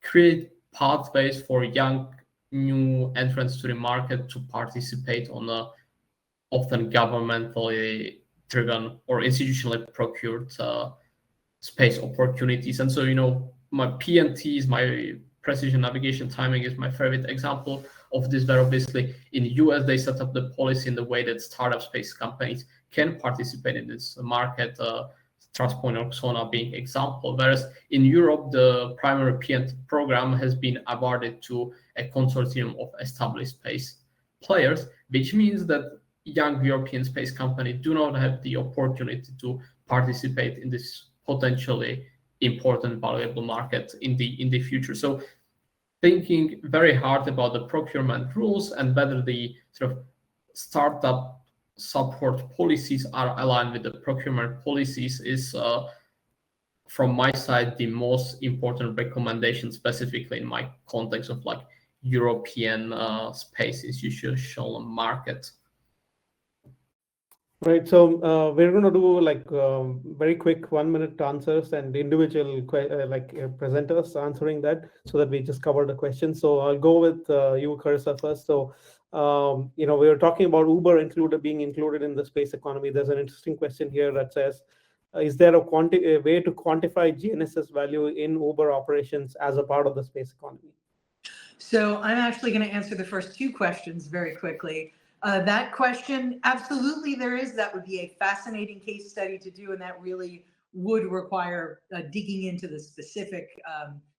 create pathways for young new entrants to the market to participate on often governmentally driven or institutionally procured space opportunities. And so, my PNT is my precision navigation timing is my favorite example of this, where obviously in the US, they set up the policy in the way that startup space companies can participate in this market, Transpoint or Xona being example. Whereas in Europe, the primary PNT program has been awarded to a consortium of established space players, which means that young European space companies do not have the opportunity to participate in this potentially important, valuable market in the future. So thinking very hard about the procurement rules and whether the sort of startup support policies are aligned with the procurement policies is, from my side, the most important recommendation, specifically in my context of like European space institutional market. Right. So we're going to do like very quick 1-minute answers and individual presenters answering that, so that we just cover the questions. So I'll go with you, Carissa, first. So we were talking about Uber being included in the space economy. There's an interesting question here that says, is there a way to quantify GNSS value in Uber operations as a part of the space economy? So I'm actually going to answer the first two questions very quickly. That question, absolutely there is. That would be a fascinating case study to do, and that really would require digging into the specific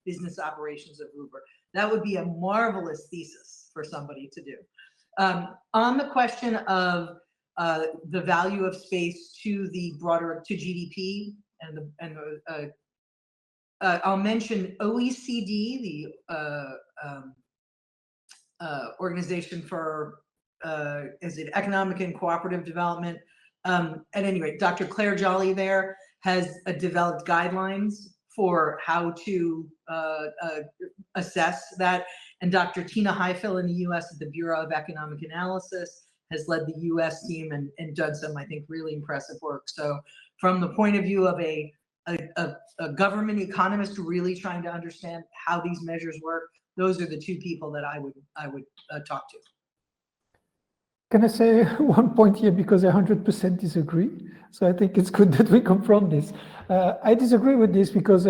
business operations of Uber. That would be a marvelous thesis for somebody to do. On the question of the value of space to the broader, to GDP, I'll mention OECD, the Organization for is it Economic and Cooperative Development. At any rate, Dr. Claire Jolly there has developed guidelines for how to assess that. And Dr. Tina Highfill in the US at the Bureau of Economic Analysis has led the US team and done some, I think, really impressive work. So from the point of view of a government economist really trying to understand how these measures work, those are the two people that I would talk to. Can I say one point here, because I 100% disagree? So I think it's good that we confront this. I disagree with this because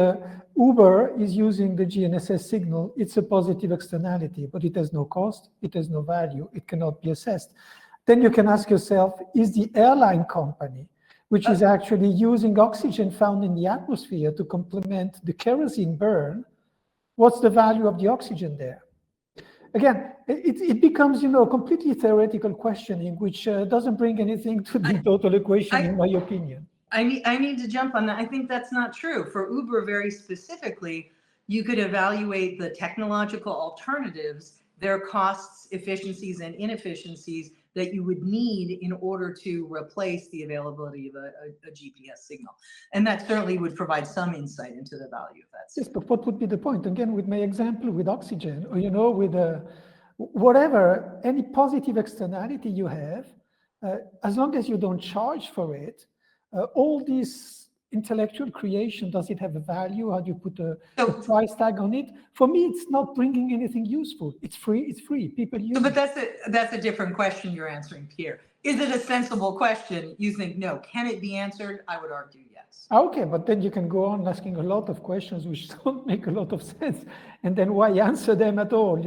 Uber is using the GNSS signal. It's a positive externality, but it has no cost, it has no value, it cannot be assessed. Then you can ask yourself, is the airline company, which is actually using oxygen found in the atmosphere to complement the kerosene burn, what's the value of the oxygen there? Again, it becomes, a completely theoretical questioning, which doesn't bring anything to the total equation, in my opinion. I need to jump on that. I think that's not true. For Uber, very specifically, you could evaluate the technological alternatives, their costs, efficiencies, and inefficiencies that you would need in order to replace the availability of a GPS signal. And that certainly would provide some insight into the value of that signal. Yes, but what would be the point? Again, with my example with oxygen, or, with whatever, any positive externality you have, as long as you don't charge for it, all this intellectual creation, does it have a value? How do you put a price tag on it? For me, it's not bringing anything useful. It's free. It's free. People use it. But that's a different question you're answering, Pierre. Is it a sensible question? You think no. Can it be answered? I would argue yes. Okay, but then you can go on asking a lot of questions which don't make a lot of sense. And then why answer them at all,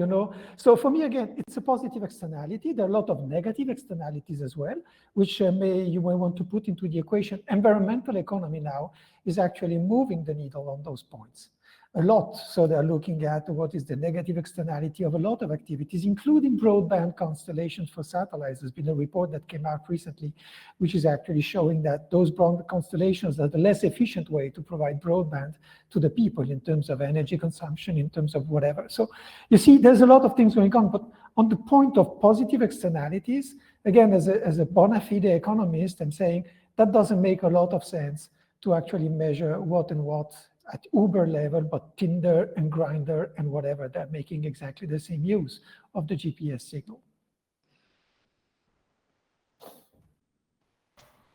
So for me, again, it's a positive externality. There are a lot of negative externalities as well, which you may want to put into the equation. Environmental economy now is actually moving the needle on those points a lot. So they're looking at what is the negative externality of a lot of activities, including broadband constellations for satellites. There's been a report that came out recently, which is actually showing that those broadband constellations are the less efficient way to provide broadband to the people in terms of energy consumption, in terms of whatever. So you see, there's a lot of things going on. But on the point of positive externalities, again, as a bona fide economist, I'm saying that doesn't make a lot of sense to actually measure what and what at Uber level, but Tinder and Grindr and whatever, they're making exactly the same use of the GPS signal.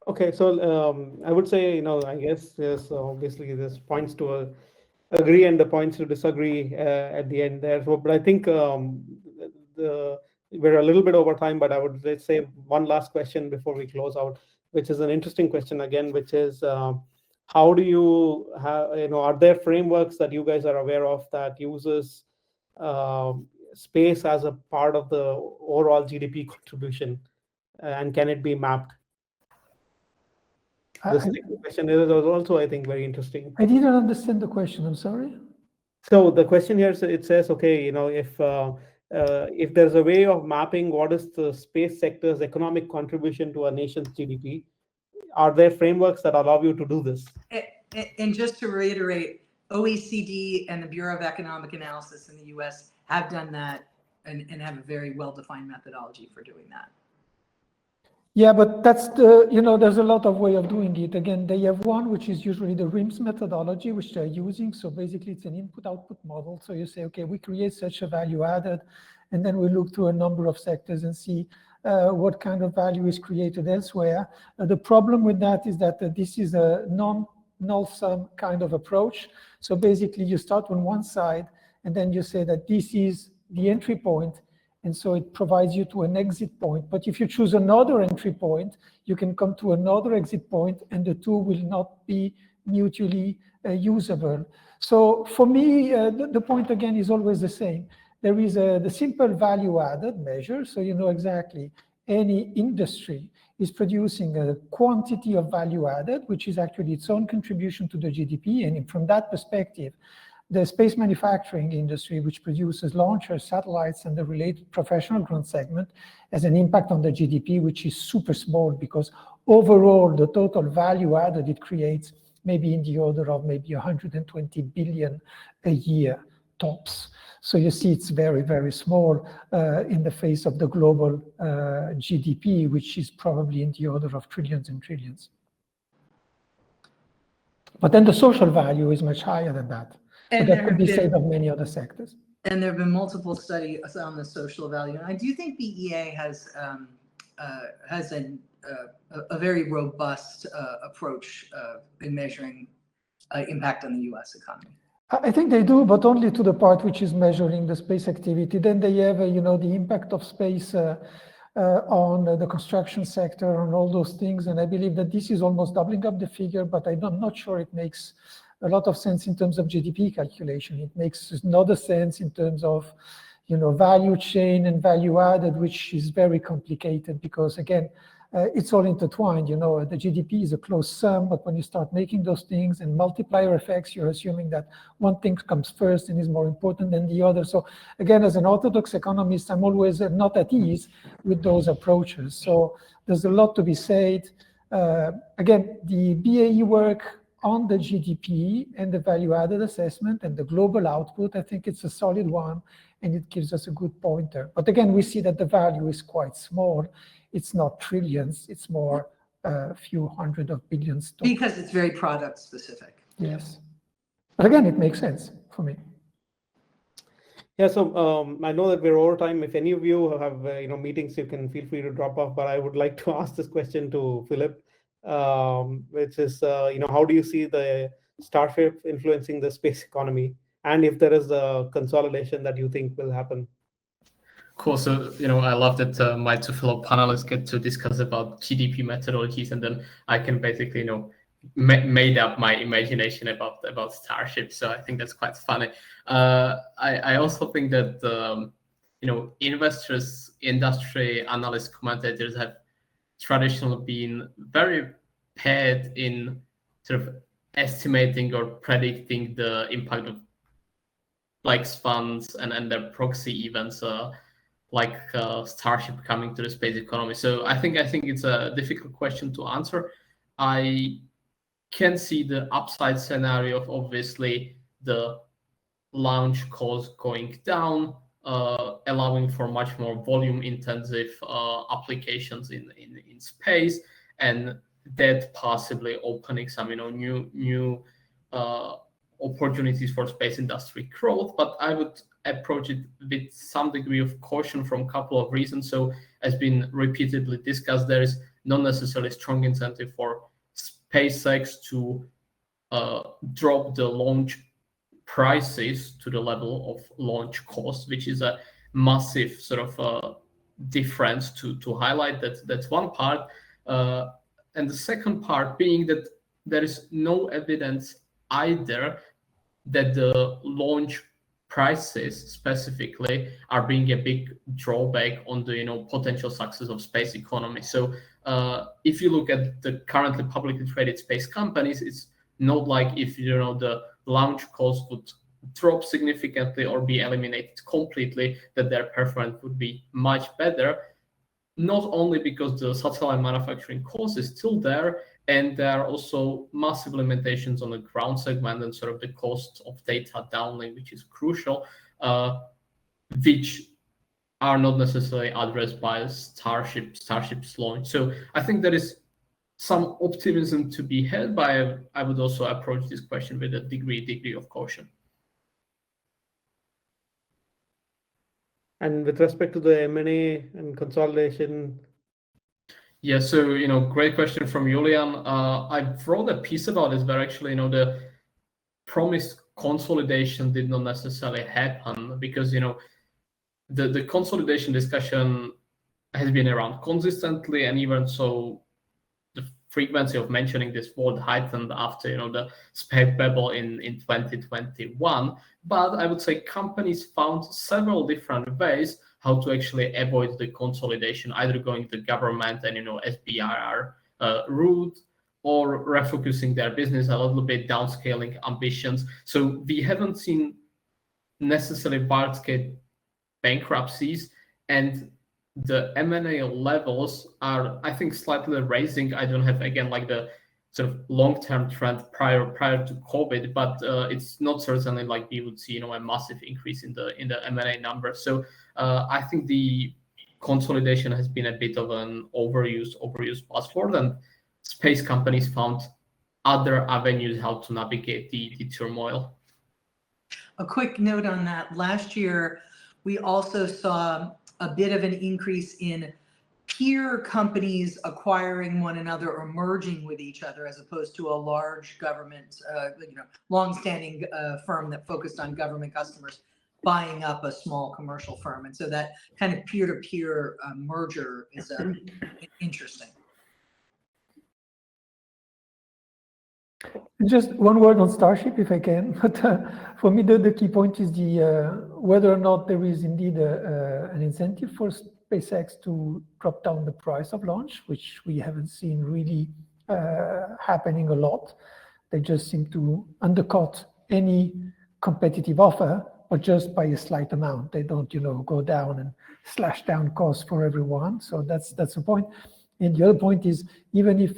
Okay, so I would say, I guess there's obviously there's points to agree and the points to disagree at the end there. So, but I think we're a little bit over time, but I would, let's say, one last question before we close out. which is an interesting question again, which is how do you have, are there frameworks that you guys are aware of that uses space as a part of the overall GDP contribution, and can it be mapped? The second question is also, I think, very interesting. I didn't understand the question. I'm sorry. So the question here, it says, okay, if there's a way of mapping what is the space sector's economic contribution to a nation's GDP, are there frameworks that allow you to do this? And just to reiterate, OECD and the Bureau of Economic Analysis in the US have done that and have a very well-defined methodology for doing that. Yeah, but that's the, there's a lot of way of doing it. Again, they have one, which is usually the RIMS methodology, which they're using. So basically it's an input-output model. So you say, okay, we create such a value added, and then we look through a number of sectors and see what kind of value is created elsewhere. The problem with that is that this is a non-null-sum kind of approach. So basically you start on one side, and then you say that this is the entry point, and so it provides you to an exit point. But if you choose another entry point, you can come to another exit point, and the two will not be mutually usable. So for me, the point again is always the same. There is the simple value added measure, so you know exactly any industry is producing a quantity of value added, which is actually its own contribution to the GDP. And from that perspective, the space manufacturing industry, which produces launchers, satellites, and the related professional ground segment, has an impact on the GDP, which is super small, because overall, the total value added it creates maybe in the order of maybe 120 billion a year tops. So you see it's very, very small in the face of the global GDP, which is probably in the order of trillions and trillions. But then the social value is much higher than that. And that could be said of many other sectors. And there have been multiple studies on the social value. And I do think the EA has a very robust approach in measuring impact on the US economy. I think they do, but only to the part which is measuring the space activity. Then they have, the impact of space on the construction sector, on all those things. And I believe that this is almost doubling up the figure, but I'm not sure it makes a lot of sense in terms of GDP calculation. It makes another sense in terms of, value chain and value added, which is very complicated because, again, it's all intertwined. The GDP is a closed sum, but when you start making those things and multiplier effects, you're assuming that one thing comes first and is more important than the other. So again, as an orthodox economist, I'm always not at ease with those approaches. So there's a lot to be said. Again, the BAE work on the GDP and the value-added assessment and the global output, I think it's a solid one, and it gives us a good pointer. But again, we see that the value is quite small. It's not trillions, it's more a few hundred of billions. Because it's very product specific. Yes. But again, it makes sense for me. Yeah, so I know that we're over time. If any of you have meetings, you can feel free to drop off. But I would like to ask this question to Filip, which is, how do you see the Starship influencing the space economy? And if there is a consolidation that you think will happen? Cool. So, I love that my two fellow panelists get to discuss about GDP methodologies, and then I can basically, made up my imagination about Starship. So I think that's quite funny. I also think that, investors, industry analysts, commentators have traditionally been very bad in sort of estimating or predicting the impact of Black's funds and their proxy events like Starship coming to the space economy. So I think it's a difficult question to answer. I can see the upside scenario of obviously the launch cost going down, allowing for much more volume intensive applications in space, and that possibly opening some new opportunities for space industry growth. But I would approach it with some degree of caution from a couple of reasons. So as been repeatedly discussed, there is not necessarily strong incentive for SpaceX to drop the launch prices to the level of launch cost, which is a massive sort of difference to highlight. That's one part. And the second part being that there is no evidence either that the launch prices specifically are being a big drawback on the potential success of space economy. So if you look at the currently publicly traded space companies, it's not like if the launch cost would drop significantly or be eliminated completely, that their performance would be much better. Not only because the satellite manufacturing cost is still there, and there are also massive limitations on the ground segment and sort of the cost of data downlink, which is crucial, which are not necessarily addressed by Starship's launch. So I think there is some optimism to be had, but I would also approach this question with a degree of caution. And with respect to the M&A and consolidation. Yeah, so great question from Julian. I wrote a piece about this where actually the promised consolidation did not necessarily happen, because the consolidation discussion has been around consistently, and even so the frequency of mentioning this word heightened after the SPAC bubble in 2021. But I would say companies found several different ways how to actually avoid the consolidation, either going the government and SBIR route, or refocusing their business a little bit, downscaling ambitions. So we haven't seen necessarily large-scale bankruptcies, and the M&A levels are, I think, slightly rising. I don't have, again, like the sort of long-term trend prior to COVID, but it's not certainly like we would see a massive increase in the M&A numbers. So I think the consolidation has been a bit of an overused buzzword, and space companies found other avenues how to navigate the turmoil. A quick note on that. Last year, we also saw a bit of an increase in peer companies acquiring one another or merging with each other, as opposed to a large government, long-standing firm that focused on government customers buying up a small commercial firm. And so that kind of peer-to-peer merger is interesting. Just one word on Starship, if I can. But for me, the key point is whether or not there is indeed an incentive for SpaceX to drop down the price of launch, which we haven't seen really happening a lot. They just seem to undercut any competitive offer, but just by a slight amount. They don't, go down and slash down costs for everyone. So that's the point. And the other point is, even if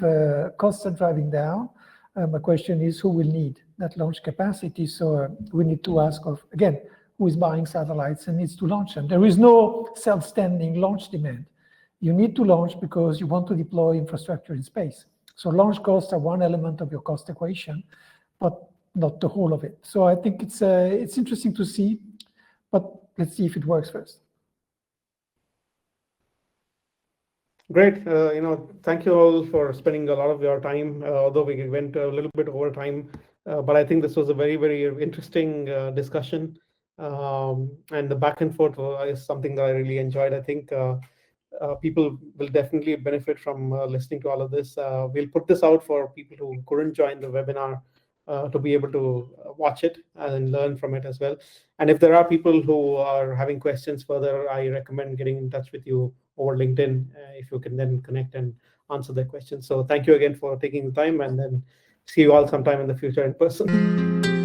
costs are driving down, my question is, who will need that launch capacity? So we need to ask again, who is buying satellites and needs to launch them? There is no self-standing launch demand. You need to launch because you want to deploy infrastructure in space. So launch costs are one element of your cost equation, but not the whole of it. So I think it's interesting to see, but let's see if it works first. Great. Thank you all for spending a lot of your time, although we went a little bit over time. But I think this was a very, very interesting discussion. And the back and forth is something that I really enjoyed. I think people will definitely benefit from listening to all of this. We'll put this out for people who couldn't join the webinar to be able to watch it and learn from it as well. And if there are people who are having questions further, I recommend getting in touch with you over LinkedIn if you can then connect and answer their questions. So thank you again for taking the time, and then see you all sometime in the future in person.